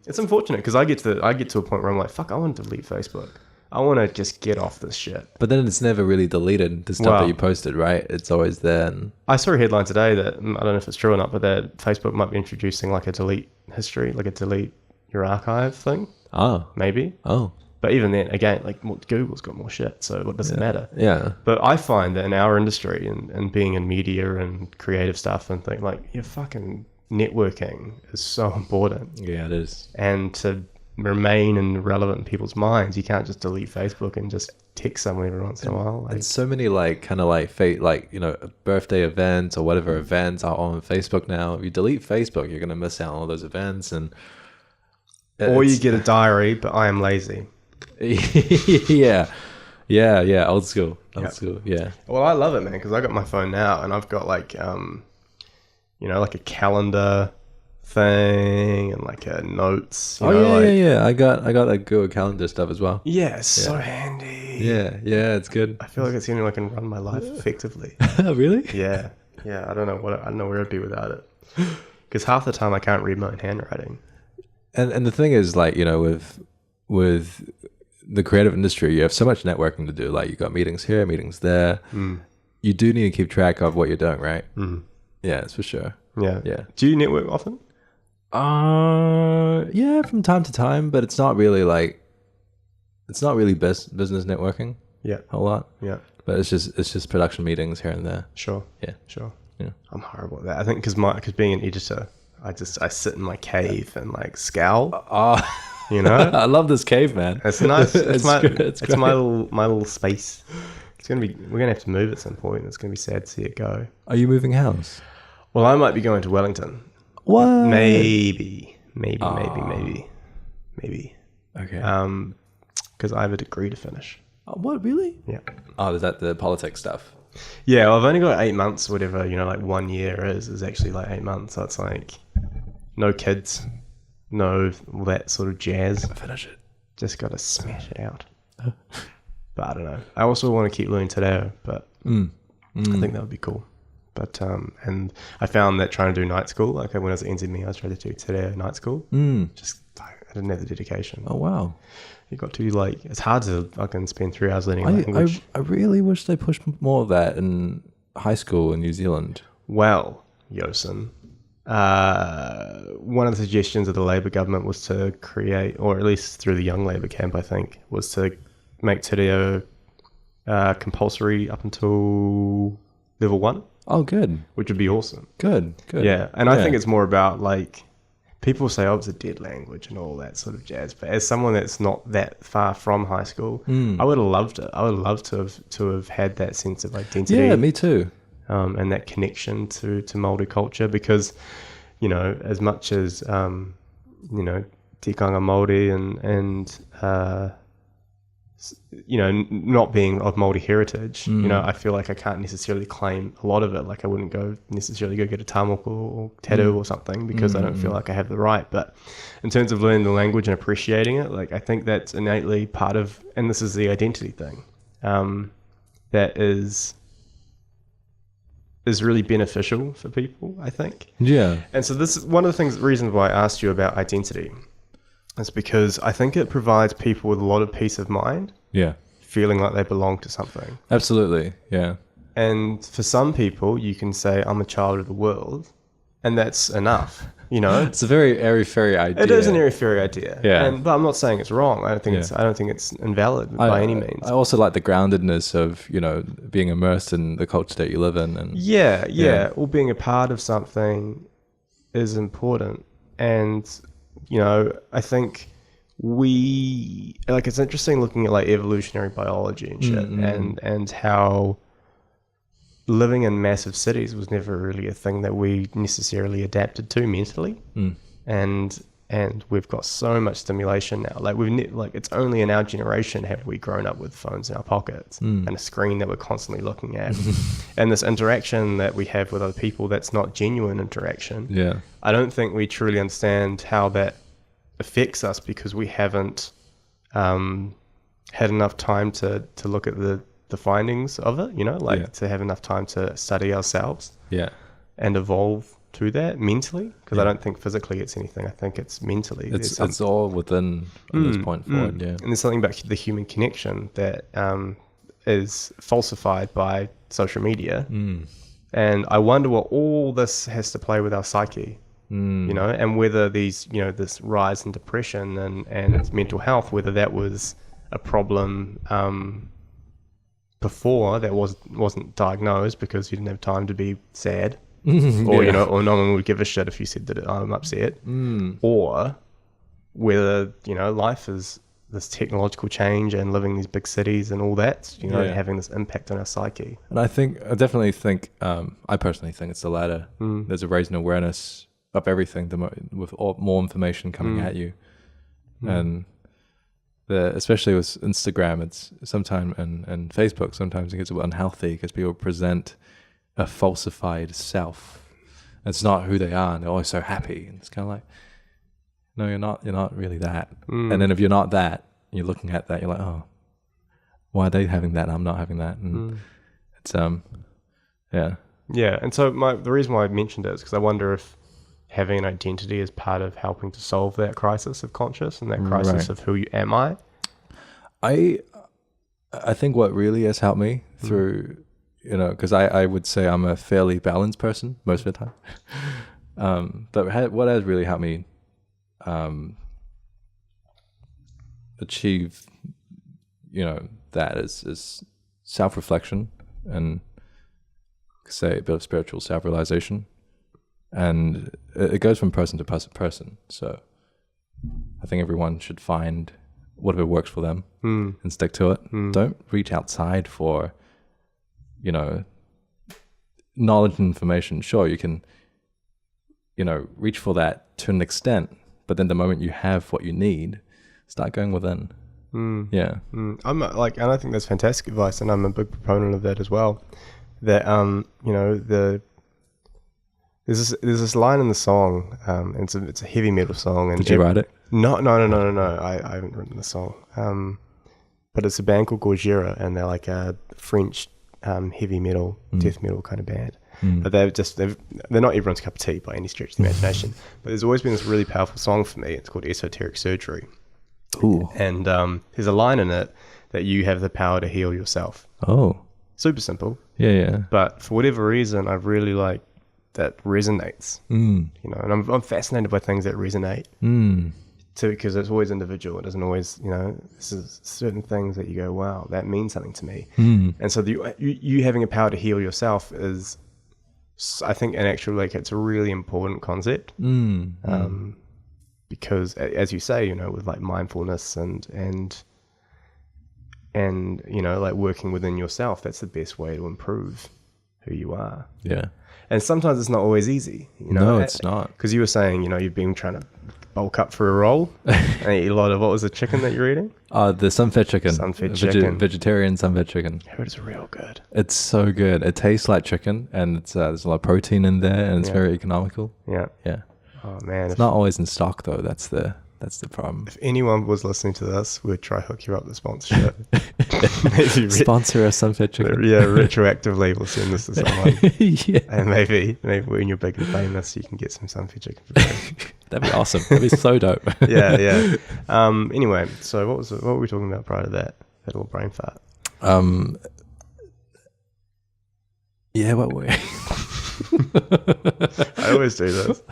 It's unfortunate because I get to a point where I'm like, fuck, I want to delete Facebook. I want to just get off this shit.
But then it's never really deleted, the stuff that you posted, right? It's always there.
I saw a headline today that, I don't know if it's true or not, but that Facebook might be introducing like a delete history, like a delete your archive thing.
Oh.
Maybe.
Oh.
But even then, again, like Google's got more shit, so what does it matter?
Yeah.
But I find that in our industry and being in media and creative stuff and things, like, your fucking networking is so important.
Yeah, it is.
And to remain relevant in people's minds, you can't just delete Facebook and just text someone every once in a while. Like,
And so many like kind of like birthday events or whatever events are on Facebook now. If you delete Facebook, you're gonna miss out on all those events, and
or you get a diary, but I am lazy.
yeah, old school, school. Yeah.
Well, I love it, man, because I got my phone now, and I've got like like a calendar thing and like a notes.
Yeah. I got that Google Calendar stuff as well.
Yeah, it's so handy.
Yeah, it's good.
I feel like it's the only way I can run my life effectively.
Really?
Yeah. I don't know where I'd be without it. Because half the time I can't read my own handwriting.
And the thing is, like, with the creative industry, you have so much networking to do. Like, you got meetings here, meetings there. You do need to keep track of what you're doing, right? Yeah, that's for sure.
Yeah. Do you network often?
Yeah, from time to time, but it's not really business networking.
Yeah,
a lot.
Yeah,
but it's just production meetings here and there.
Sure.
Yeah.
I'm horrible at that. I think because being an editor, I sit in my cave and like scowl. I
love this cave, man.
It's nice. It's my little space. We're gonna have to move at some point. It's gonna be sad to see it go.
Are you moving house?
Well, I might be going to Wellington.
What?
Maybe.
Okay.
Because I have a degree to finish.
What, really?
Yeah.
Oh, is that the politics stuff?
Yeah, well, I've only got 8 months, whatever, like 1 year is actually like 8 months. So it's like no kids, no all that sort of jazz.
Finish it.
Just got to smash it out. But I don't know. I also want to keep learning Te but I think that would be cool. But and I found that trying to do night school, like when I was at NZME, I was trying to do Te night school. Just I didn't have the dedication.
Oh wow!
You got to it's hard to fucking spend 3 hours learning language.
I really wish they pushed more of that in high school in New Zealand.
Well, Yoson, one of the suggestions of the Labour government was to create, or at least through the Young Labour camp, I think, was to make Te Reo compulsory up until level 1.
Oh, good.
Which would be awesome.
Good.
Yeah, and I think it's more about like people say, "Oh, it's a dead language" and all that sort of jazz. But as someone that's not that far from high school, I would have loved it. I would love to have had that sense of identity.
Yeah, me too.
And that connection to Māori culture, because as much as tikanga Māori and not being of Māori heritage, I feel like I can't necessarily claim a lot of it. Like I wouldn't necessarily go get a tamoko or tattoo or something because I don't feel like I have the right. But in terms of learning the language and appreciating it, like I think that's innately part of, and this is the identity thing, that is really beneficial for people, I think.
Yeah.
And so this is one of the reasons why I asked you about identity. It's because I think it provides people with a lot of peace of mind.
Yeah.
Feeling like they belong to something.
Absolutely. Yeah.
And for some people, you can say, I'm a child of the world. And that's enough,
It's a very airy-fairy idea.
It is an airy-fairy idea.
Yeah.
But I'm not saying it's wrong. I don't think it's invalid by any means.
I also like the groundedness of, being immersed in the culture that you live in. And
Yeah. Or being a part of something is important. And I think it's interesting looking at like evolutionary biology and shit, and how living in massive cities was never really a thing that we necessarily adapted to mentally, and we've got so much stimulation now. Like it's only in our generation have we grown up with phones in our pockets and a screen that we're constantly looking at, and this interaction that we have with other people that's not genuine interaction.
Yeah,
I don't think we truly understand how that affects us because we haven't had enough time to look at the findings of it, to have enough time to study ourselves and evolve to that mentally, because I don't think physically it's anything. I think it's mentally.
It's all within this point forward. Yeah,
and there's something about the human connection that is falsified by social media, and I wonder what all this has to play with our psyche. And whether these, this rise in depression and mental health, whether that was a problem before that wasn't diagnosed because you didn't have time to be sad, or or no one would give a shit if you said that I'm upset, or whether life is this technological change and living in these big cities and all that, you know,
Yeah.
having this impact on our psyche.
And I definitely think, I personally think it's the latter. There's a raising awareness of everything with more information coming at you. And especially with Instagram, it's sometimes, and Facebook, sometimes it gets a bit unhealthy because people present a falsified self. It's not who they are, and they're always so happy. And it's kind of like, no, you're not really that. And then if you're not that, you're looking at that, you're like, oh, why are they having that? I'm not having that. And it's, yeah.
Yeah. And so the reason why I mentioned it is because I wonder if having an identity is part of helping to solve that crisis of conscious and that crisis of who am I?
I think what really has helped me through, you know, because I would say I'm a fairly balanced person most of the time. But what has really helped me achieve, you know, that is self-reflection and, say, a bit of spiritual self-realization. And it goes from person to person. So I think everyone should find whatever works for them and stick to it. Don't reach outside for, you know, knowledge and information. Sure, you can, you know, reach for that to an extent, but then the moment you have what you need, start going within. Yeah.
I'm like, and I think that's fantastic advice, and I'm a big proponent of that as well. That you know, there's this line in the song, and it's a heavy metal song. And
Did you write it?
No. I haven't written the song. But it's a band called Gojira, and they're like a French heavy metal, death metal kind of band. But they're not everyone's cup of tea by any stretch of the imagination. But there's always been this really powerful song for me. It's called Esoteric Surgery.
Ooh.
And there's a line in it that you have the power to heal yourself.
Oh.
Super simple.
Yeah.
But for whatever reason, I really like that resonates. You know, and I'm fascinated by things that resonate too, because it's always individual. It doesn't always, you know, this is certain things that you go, wow, that means something to me. And so you having a power to heal yourself is, I think, an actual, like, it's a really important concept. Because as you say, you know, with like mindfulness and you know, like working within yourself, that's the best way to improve who you are.
Yeah.
And sometimes it's not always easy, you know.
No, it's not.
Because you were saying, you know, you've been trying to bulk up for a role and eat a lot of, what was the chicken that you're eating?
The sunfed chicken.
Sunfed chicken.
Vegetarian sunfed chicken.
I heard it's real good.
It's so good. It tastes like chicken, and it's there's a lot of protein in there, and it's very economical.
Yeah.
Yeah.
Oh man.
It's not always in stock though. That's the problem.
If anyone was listening to this, we'd try hook you up with sponsorship. Maybe
Sponsor us sunfed chicken.
Yeah, retroactively we'll send this to someone.
Yeah.
And maybe when you're big and famous, you can get some sunfed chicken for free.
That'd be awesome. That'd be so dope.
Yeah. Anyway, so what were we talking about prior to that? That little brain fart.
Yeah, what were
I always do this.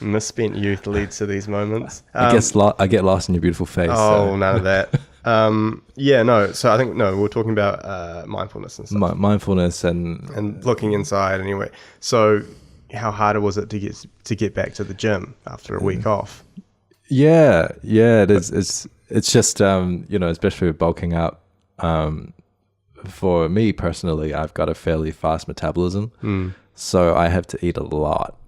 Misspent youth leads to these moments.
I get lost in your beautiful face.
Oh, none of that. So I think we're talking about mindfulness and stuff.
Mindfulness and
looking inside anyway. So how hard was it to get back to the gym after a week off?
Yeah, it is. It's just you know, especially with bulking up. For me personally, I've got a fairly fast metabolism, so I have to eat a lot.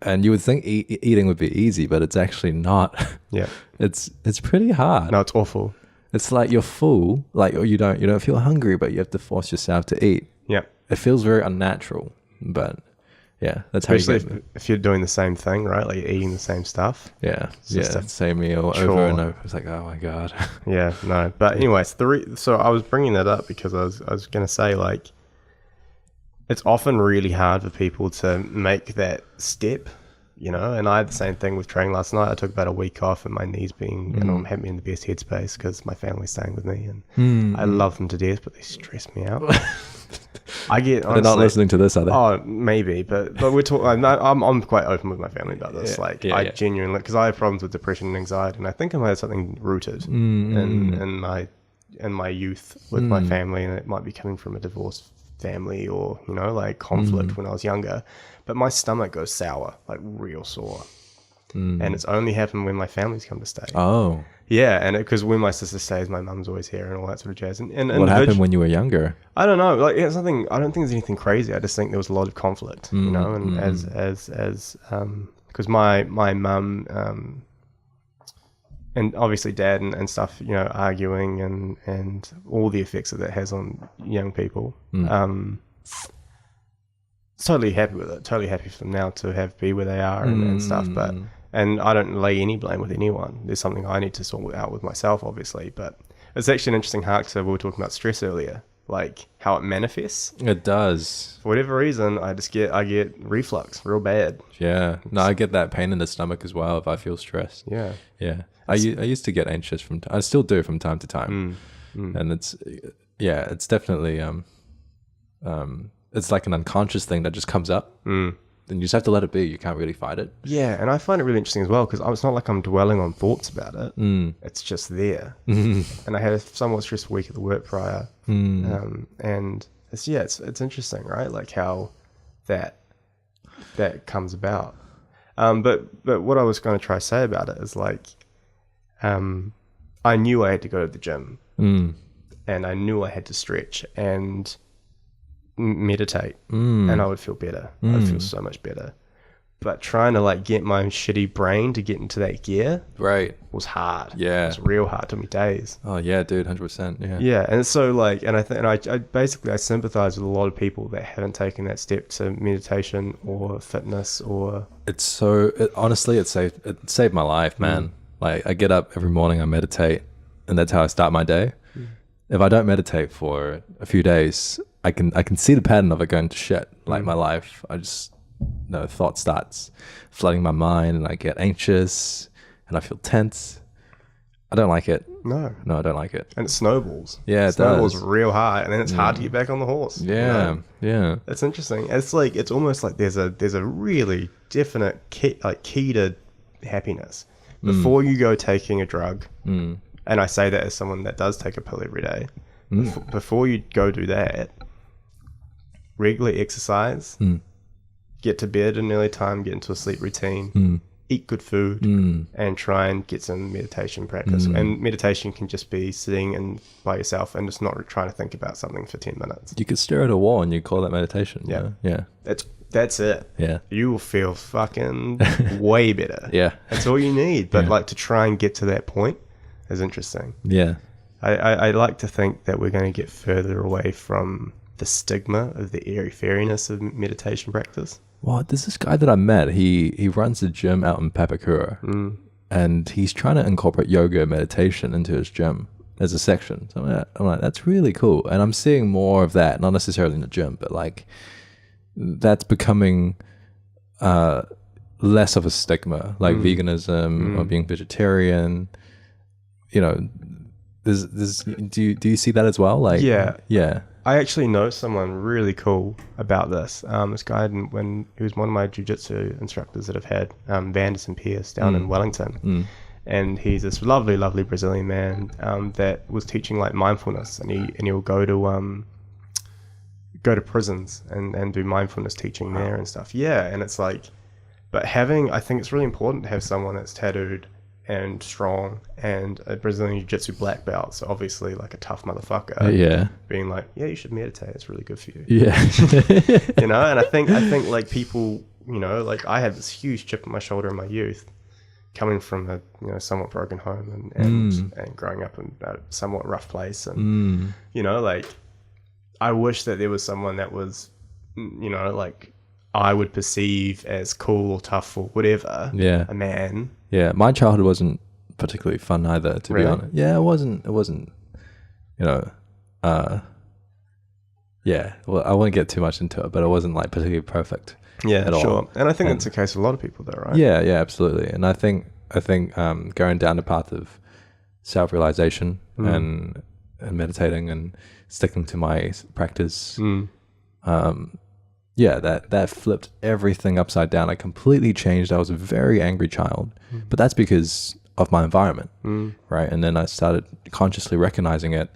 And you would think eating would be easy, but it's actually not. Yeah, it's pretty hard.
No, it's awful.
It's like you're full, like you don't feel hungry, but you have to force yourself to eat. Yeah, it feels very unnatural, but yeah, that's
especially
how you
if you're doing the same thing, right? Like you're eating the same stuff.
Yeah, same meal over and over. It's like, oh my god.
Yeah, no, but anyways, so I was bringing that up because I was gonna say, like, it's often really hard for people to make that step, you know. And I had the same thing with training last night. I took about a week off, and my knees being, you know, had me in the best headspace because my family's staying with me, and I love them to death, but they stress me out. I get. Honestly,
they're not listening to this, are they?
Oh, maybe, but we're talking. I'm quite open with my family about this. I genuinely, because I have problems with depression and anxiety, and I think I might have something rooted in my youth with my family, and it might be coming from a divorced family or, you know, like conflict when I was younger. But my stomach goes sour, like real sore, and it's only happened when my family's come to stay.
Oh.
Yeah, and because when my sister stays, my mum's always here and all that sort of jazz. And
What happened when you were younger?
I don't know. Like it's something. I don't think there's anything crazy. I just think there was a lot of conflict, you know. And because my mum and obviously dad and stuff, you know, arguing and all the effects that has on young people. Totally happy with it. Totally happy for them now to be where they are and stuff. But and I don't lay any blame with anyone. There's something I need to sort out with myself, obviously. But it's actually an interesting hark to we were talking about stress earlier, like how it manifests.
It does.
For whatever reason, I get reflux real bad.
Yeah. No, I get that pain in the stomach as well if I feel stressed.
Yeah.
Yeah. I used to get anxious I still do from time to time. And it's definitely, it's like an unconscious thing that just comes up. Then you just have to let it be. You can't really fight it.
Yeah, and I find it really interesting as well because it's not like I'm dwelling on thoughts about it. It's just there. And I had a somewhat stressful week at the work prior, and it's interesting, right? Like how that comes about. But what I was going to try to say about it is like, I knew I had to go to the gym, and I knew I had to stretch and meditate, and I would feel better. I'd feel so much better. But trying to like get my shitty brain to get into that gear,
right,
was hard.
Yeah,
it was real hard. It took me days.
Oh yeah, dude, 100%. Yeah,
yeah. And so like, and I sympathize with a lot of people that haven't taken that step to meditation or fitness or.
Honestly, it saved my life, man. Like I get up every morning, I meditate, and that's how I start my day. If I don't meditate for a few days, I can see the pattern of it going to shit. Like my life, thought starts flooding my mind, and I get anxious, and I feel tense. I don't like it. No, I don't like it.
And it snowballs.
Yeah, it
snowballs
does.
real high, and then it's hard to get back on the horse.
Yeah, you know? Yeah.
It's interesting. It's almost like there's a really definite key to happiness before you go taking a drug. And I say that as someone that does take a pill every day. Before you go do that, regularly exercise, get to bed at an early time, get into a sleep routine, eat good food, and try and get some meditation practice. And meditation can just be sitting by yourself and just not trying to think about something for 10 minutes.
You could stare at a wall and you call that meditation.
Yeah.
Yeah.
That's it.
Yeah.
You will feel fucking way better.
Yeah.
That's all you need. But like to try and get to that point is interesting.
Yeah.
I like to think that we're going to get further away from the stigma of the airy-fairiness of meditation practice.
Well, there's this guy that I met. He runs a gym out in Papakura, and he's trying to incorporate yoga meditation into his gym as a section. So I'm like, that's really cool. And I'm seeing more of that, not necessarily in the gym, but like that's becoming less of a stigma, like veganism or being vegetarian. You know, do you see that as well? Like, yeah.
I actually know someone really cool about this. This guy, when he was one of my jiu-jitsu instructors that I've had, Vanderson Pierce down in Wellington. And he's this lovely, lovely Brazilian man that was teaching like mindfulness, and he'll go to prisons and do mindfulness teaching there and stuff. Yeah, and it's like, but I think it's really important to have someone that's tattooed and strong and a Brazilian Jiu-Jitsu black belt, so obviously like a tough motherfucker.
Yeah.
Being like, yeah, you should meditate. It's really good for you.
Yeah.
You know, and I think like people, you know, like I had this huge chip on my shoulder in my youth, coming from a somewhat broken home and growing up in a somewhat rough place, and you know, like I wish that there was someone that was, you know, like I would perceive as cool or tough or whatever. Yeah. A man.
Yeah. My childhood wasn't particularly fun either, to be honest. Yeah, it wasn't, you know, yeah. Well, I won't get too much into it, but it wasn't like particularly perfect.
Yeah,
at
sure.
all.
And I think that's the case with a lot of people though, right?
Yeah, yeah, absolutely. And I think going down the path of self-realization and meditating and sticking to my practice, yeah, that flipped everything upside down. I completely changed. I was a very angry child, but that's because of my environment, right? And then I started consciously recognizing it,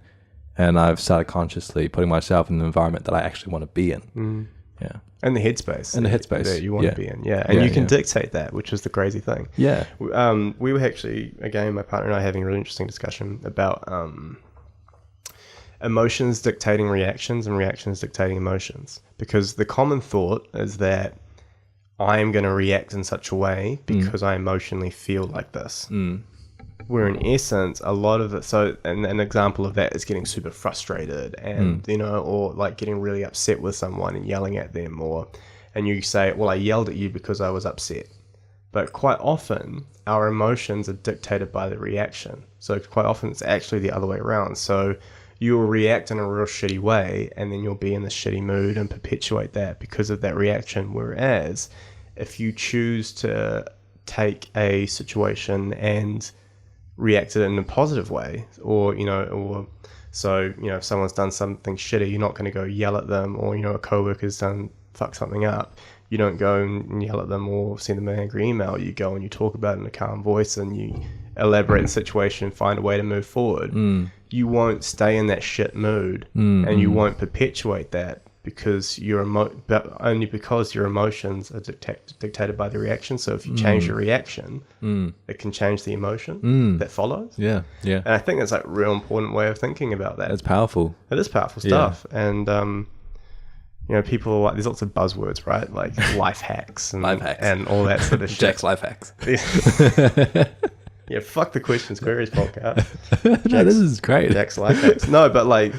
and I've started consciously putting myself in an environment that I actually want to be in. Yeah.
And the headspace.
And the headspace.
That you want to be in. Yeah. And you can dictate that, which is the crazy thing.
Yeah.
We were actually, again, my partner and I having a really interesting discussion about emotions dictating reactions and reactions dictating emotions. Because the common thought is that I am going to react in such a way because I emotionally feel like this. Where in essence, a lot of it, so an example of that is getting super frustrated and, you know, or like getting really upset with someone and yelling at them, and you say, well, I yelled at you because I was upset. But quite often, our emotions are dictated by the reaction. So quite often, it's actually the other way around. So you'll react in a real shitty way, and then you'll be in this shitty mood and perpetuate that because of that reaction. Whereas if you choose to take a situation and react it in a positive way, or, you know, or so, you know, if someone's done something shitty, you're not going to go yell at them, or, you know, a coworker's done fuck something up, you don't go and yell at them or send them an angry email. You go and you talk about it in a calm voice and you elaborate the situation and find a way to move forward. You won't stay in that shit mood, and you won't perpetuate that because but only because your emotions are dictated by the reaction. So if you change the reaction, it can change the emotion that follows.
Yeah.
And I think that's like a real important way of thinking about that.
It's powerful.
It is powerful stuff. And you know, people are like, there's lots of buzzwords, right? Like life hacks and all that sort of shit.
Jack's life hacks.
Yeah, fuck the questions queries podcast.
No, this is great.
Jack's life hacks. No, but like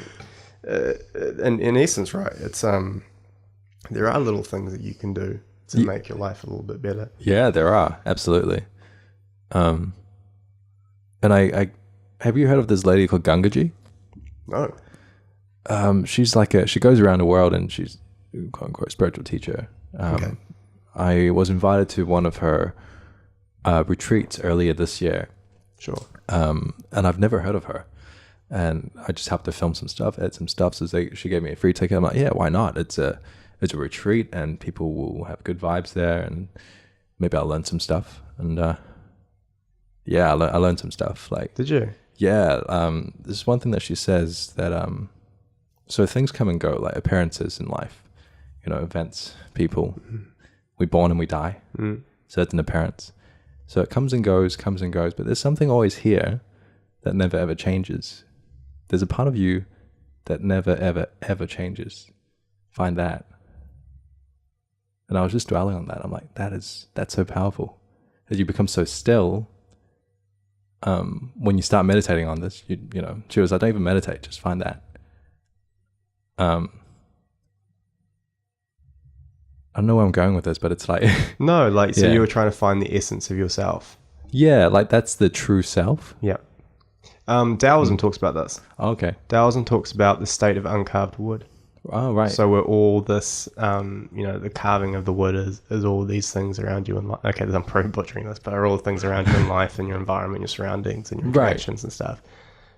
in essence, right? It's there are little things that you can do to make your life a little bit better.
Yeah, there are, absolutely. And I have you heard of this lady called Gangaji?
No.
She's like she goes around the world and she's quote unquote spiritual teacher.
Okay.
I was invited to one of her retreats earlier this year.
Sure.
And I've never heard of her. And I just have to film some stuff, edit some stuff. So she gave me a free ticket. I'm like, yeah, why not? It's a retreat and people will have good vibes there, and maybe I'll learn some stuff. And yeah, I learned some stuff. Like,
did you?
Yeah. There's one thing that she says that so things come and go, like appearances in life, you know, events, people. We're born and we die. So it's an appearance. So it comes and goes, but there's something always here that never ever changes. There's a part of you that never ever ever changes. Find that. And I was just dwelling on that. I'm like, that's so powerful. As you become so still, when you start meditating on this, you know, she was like, don't even meditate, just find that. I don't know where I'm going with this, but it's like
no, like, so you were trying to find the essence of yourself.
Yeah, like that's the true self.
Yeah. Taoism talks about this.
Oh, okay.
Taoism talks about the state of uncarved wood.
Oh, right.
So we're all this, you know, the carving of the wood is all these things around you in life. Okay, I'm probably butchering this, but are all the things around you in life and your environment, your surroundings and your interactions and stuff.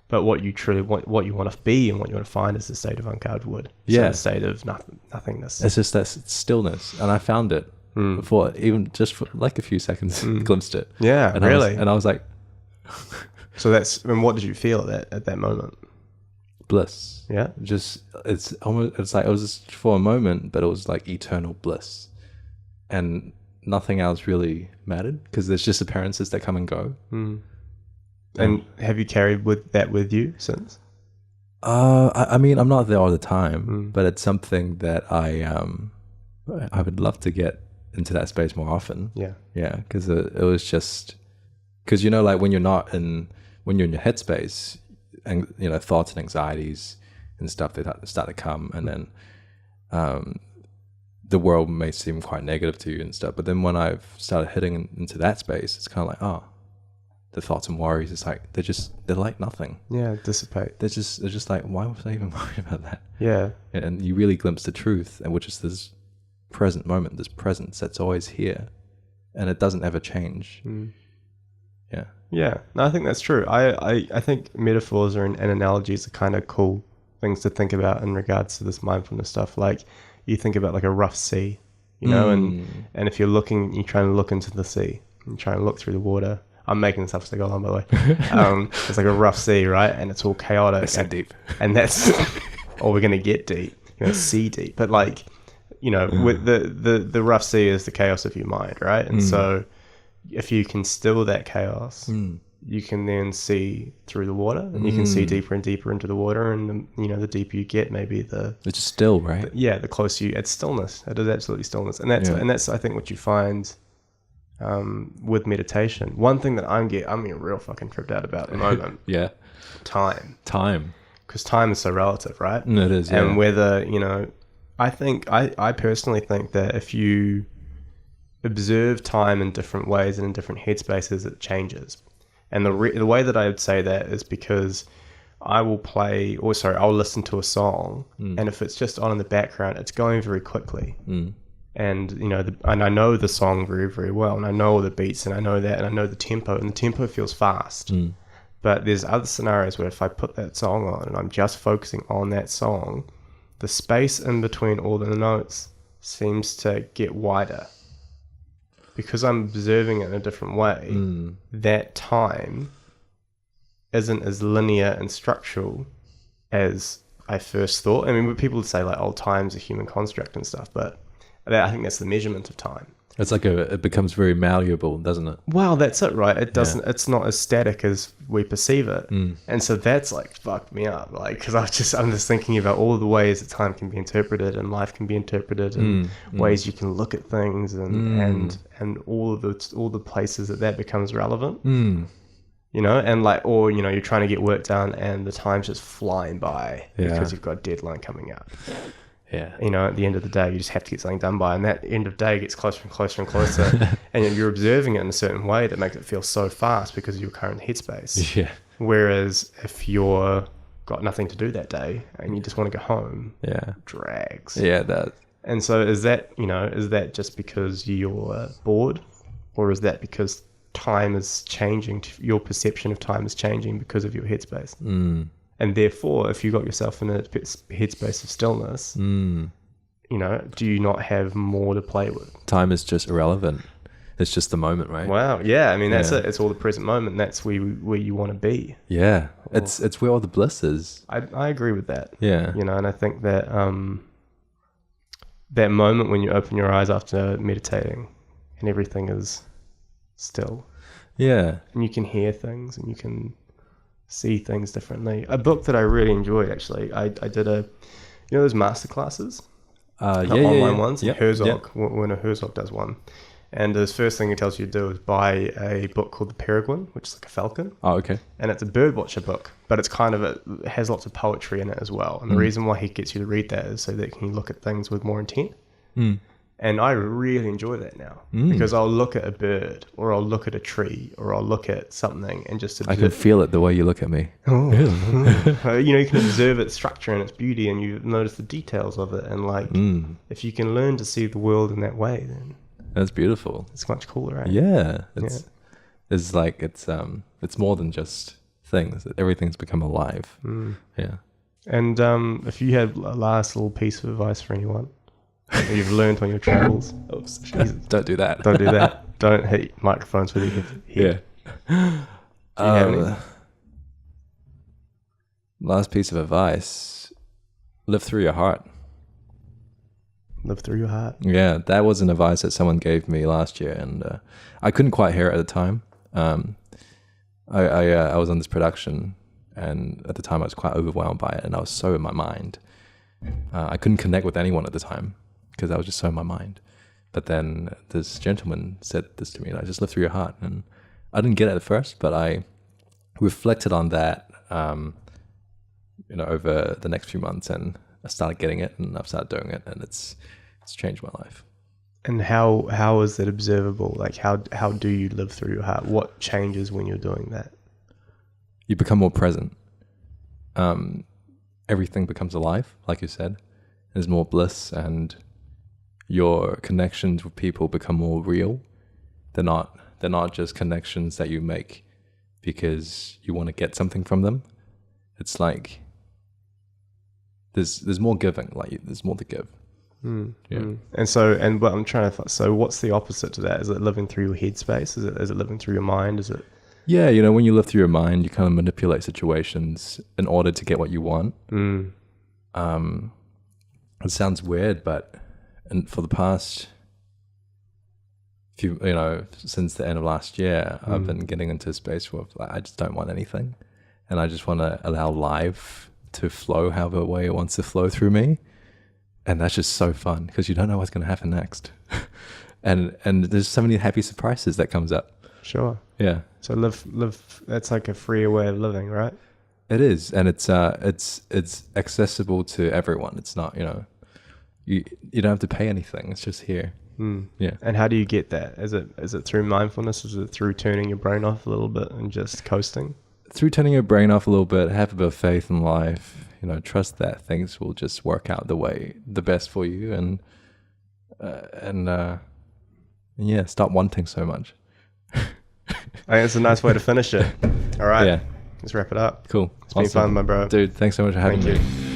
But what you truly want, what you want to be and what you want to find is the state of uncarved wood. So the state of nothingness.
It's just that stillness. And I found it before, even just for like a few seconds, glimpsed it.
Yeah,
and
really?
I was like...
So and what did you feel at that moment?
Bliss.
Yeah.
It's like it was just for a moment, but it was like eternal bliss. And nothing else really mattered because there's just appearances that come and go.
And have you carried that with you since?
I mean, I'm not there all the time, but it's something that I would love to get into that space more often. Yeah. Yeah. Because it was just, because, you know, like when you're in your headspace and, you know, thoughts and anxieties and stuff, they start to come, and then the world may seem quite negative to you and stuff. But then when I've started heading into that space, it's kind of like, oh, the thoughts and worries, it's like they're like nothing. Yeah, dissipate. They're just like, why was I even worried about that? Yeah. And you really glimpse the truth, and which is this present moment, this presence that's always here, and it doesn't ever change. Yeah. Yeah. No, I think that's true. I think metaphors and analogies are kind of cool things to think about in regards to this mindfulness stuff. Like, you think about like a rough sea, you know, and if you're trying to look into the sea, and trying to look through the water. I'm making this up as I go along, by the way. It's like a rough sea, right? And it's all chaotic. It's so deep. And that's, or we're going to get deep, sea deep. But like,
with the rough sea is the chaos of your mind, right? And so if you can still that chaos, you can then see through the water, and you can see deeper and deeper into the water, and the deeper you get, maybe it's
just still, right?
the closer you, it's stillness. It is absolutely stillness, and that's I think what you find with meditation. One thing that I'm getting real fucking tripped out about at the moment.
Yeah.
Time. Because time is so relative, right?
It is, yeah.
And whether, I personally think that if you observe time in different ways and in different headspaces, it changes. And the way that I would say that is because I'll listen to a song, and if it's just on in the background, it's going very quickly. And, and I know the song very, very well, and I know all the beats, and I know that, and I know the tempo, and the tempo feels fast. But there's other scenarios where if I put that song on and I'm just focusing on that song, the space in between all the notes seems to get wider. Because I'm observing it in a different way, that time isn't as linear and structural as I first thought. I mean, people would say like, time's a human construct and stuff, but I think that's the measurement of time.
It's like it becomes very malleable, doesn't it?
Well, that's it, right? It doesn't. Yeah. It's not as static as we perceive it, and so that's like fucked me up. Like, because I'm just thinking about all the ways that time can be interpreted and life can be interpreted, and ways you can look at things, and all the places that becomes relevant. And like, or you're trying to get work done, and the time's just flying by because you've got a deadline coming up.
Yeah.
At the end of the day, you just have to get something done by, and that end of day gets closer and closer and closer, and you're observing it in a certain way that makes it feel so fast because of your current headspace.
Yeah.
Whereas if you're got nothing to do that day and you just want to go home, it drags.
Yeah, that.
And so is that just because you're bored, or is that because time is changing? Your perception of time is changing because of your headspace. And therefore, if you got yourself in a headspace of stillness, do you not have more to play with?
Time is just irrelevant. It's just the moment, right?
Wow. Yeah. I mean, that's it. It's all the present moment. That's where you want to be.
Yeah. It's where all the bliss is.
I agree with that.
Yeah.
And I think that that moment when you open your eyes after meditating and everything is still.
Yeah.
And you can hear things and you can see things differently. A book that I really enjoyed, actually, I did those master classes, online ones.
Yep.
Herzog, when Herzog does one, and the first thing he tells you to do is buy a book called The Peregrine, which is like a falcon.
Oh, okay.
And it's a birdwatcher book, but it's it has lots of poetry in it as well. And the reason why he gets you to read that is so that you can look at things with more intent. And I really enjoy that now because I'll look at a bird, or I'll look at a tree, or I'll look at something and just observe.
I can feel it the way you look at me.
You can observe its structure and its beauty, and you notice the details of it. And like, if you can learn to see the world in that way, then
that's beautiful.
It's much cooler, right?
Yeah, it's like it's more than just things. Everything's become alive. Yeah.
And if you had a last little piece of advice for anyone that you've learned on your travels,
don't do that.
Don't do that. Don't hit microphones with your head.
Yeah.
Do you have any?
Last piece of advice: live through your heart.
Live through your heart.
Yeah, that was an advice that someone gave me last year, and I couldn't quite hear it at the time. I was on this production, and at the time I was quite overwhelmed by it, and I was so in my mind. I couldn't connect with anyone at the time because I was just so in my mind. But then this gentleman said this to me, like, just live through your heart. And I didn't get it at first, but I reflected on that, over the next few months, and I started getting it, and I've started doing it, and it's changed my life.
And how is that observable? Like, how do you live through your heart? What changes when you're doing that?
You become more present. Everything becomes alive, like you said. There's more bliss, and your connections with people become more real. They're not just connections that you make because you want to get something from them. It's like there's more giving, like there's more to give. Yeah.
And but I'm trying to. So what's the opposite to that? Is it living through your headspace? Is it living through your mind? Is it?
Yeah, when you live through your mind, you kind of manipulate situations in order to get what you want. It sounds weird, but and for the past few, since the end of last year, I've been getting into a space where like, I just don't want anything, and I just want to allow life to flow however way it wants to flow through me. And that's just so fun because you don't know what's going to happen next. and there's so many happy surprises that comes up.
Sure.
Yeah.
So live. That's like a freer way of living, right?
It is, and it's accessible to everyone. It's not, you don't have to pay anything. It's just here. Yeah.
And how do you get that? Is it through mindfulness? Is it through turning your brain off a little bit and just coasting?
Through turning your brain off a little bit, have a bit of faith in life. Trust that things will just work out the best for you, and yeah, stop wanting so much.
I think it's a nice way to finish it. All right.
Yeah.
Let's wrap it up.
Cool.
It's been fun, my bro.
Dude, thanks so much for having me.
Thank you.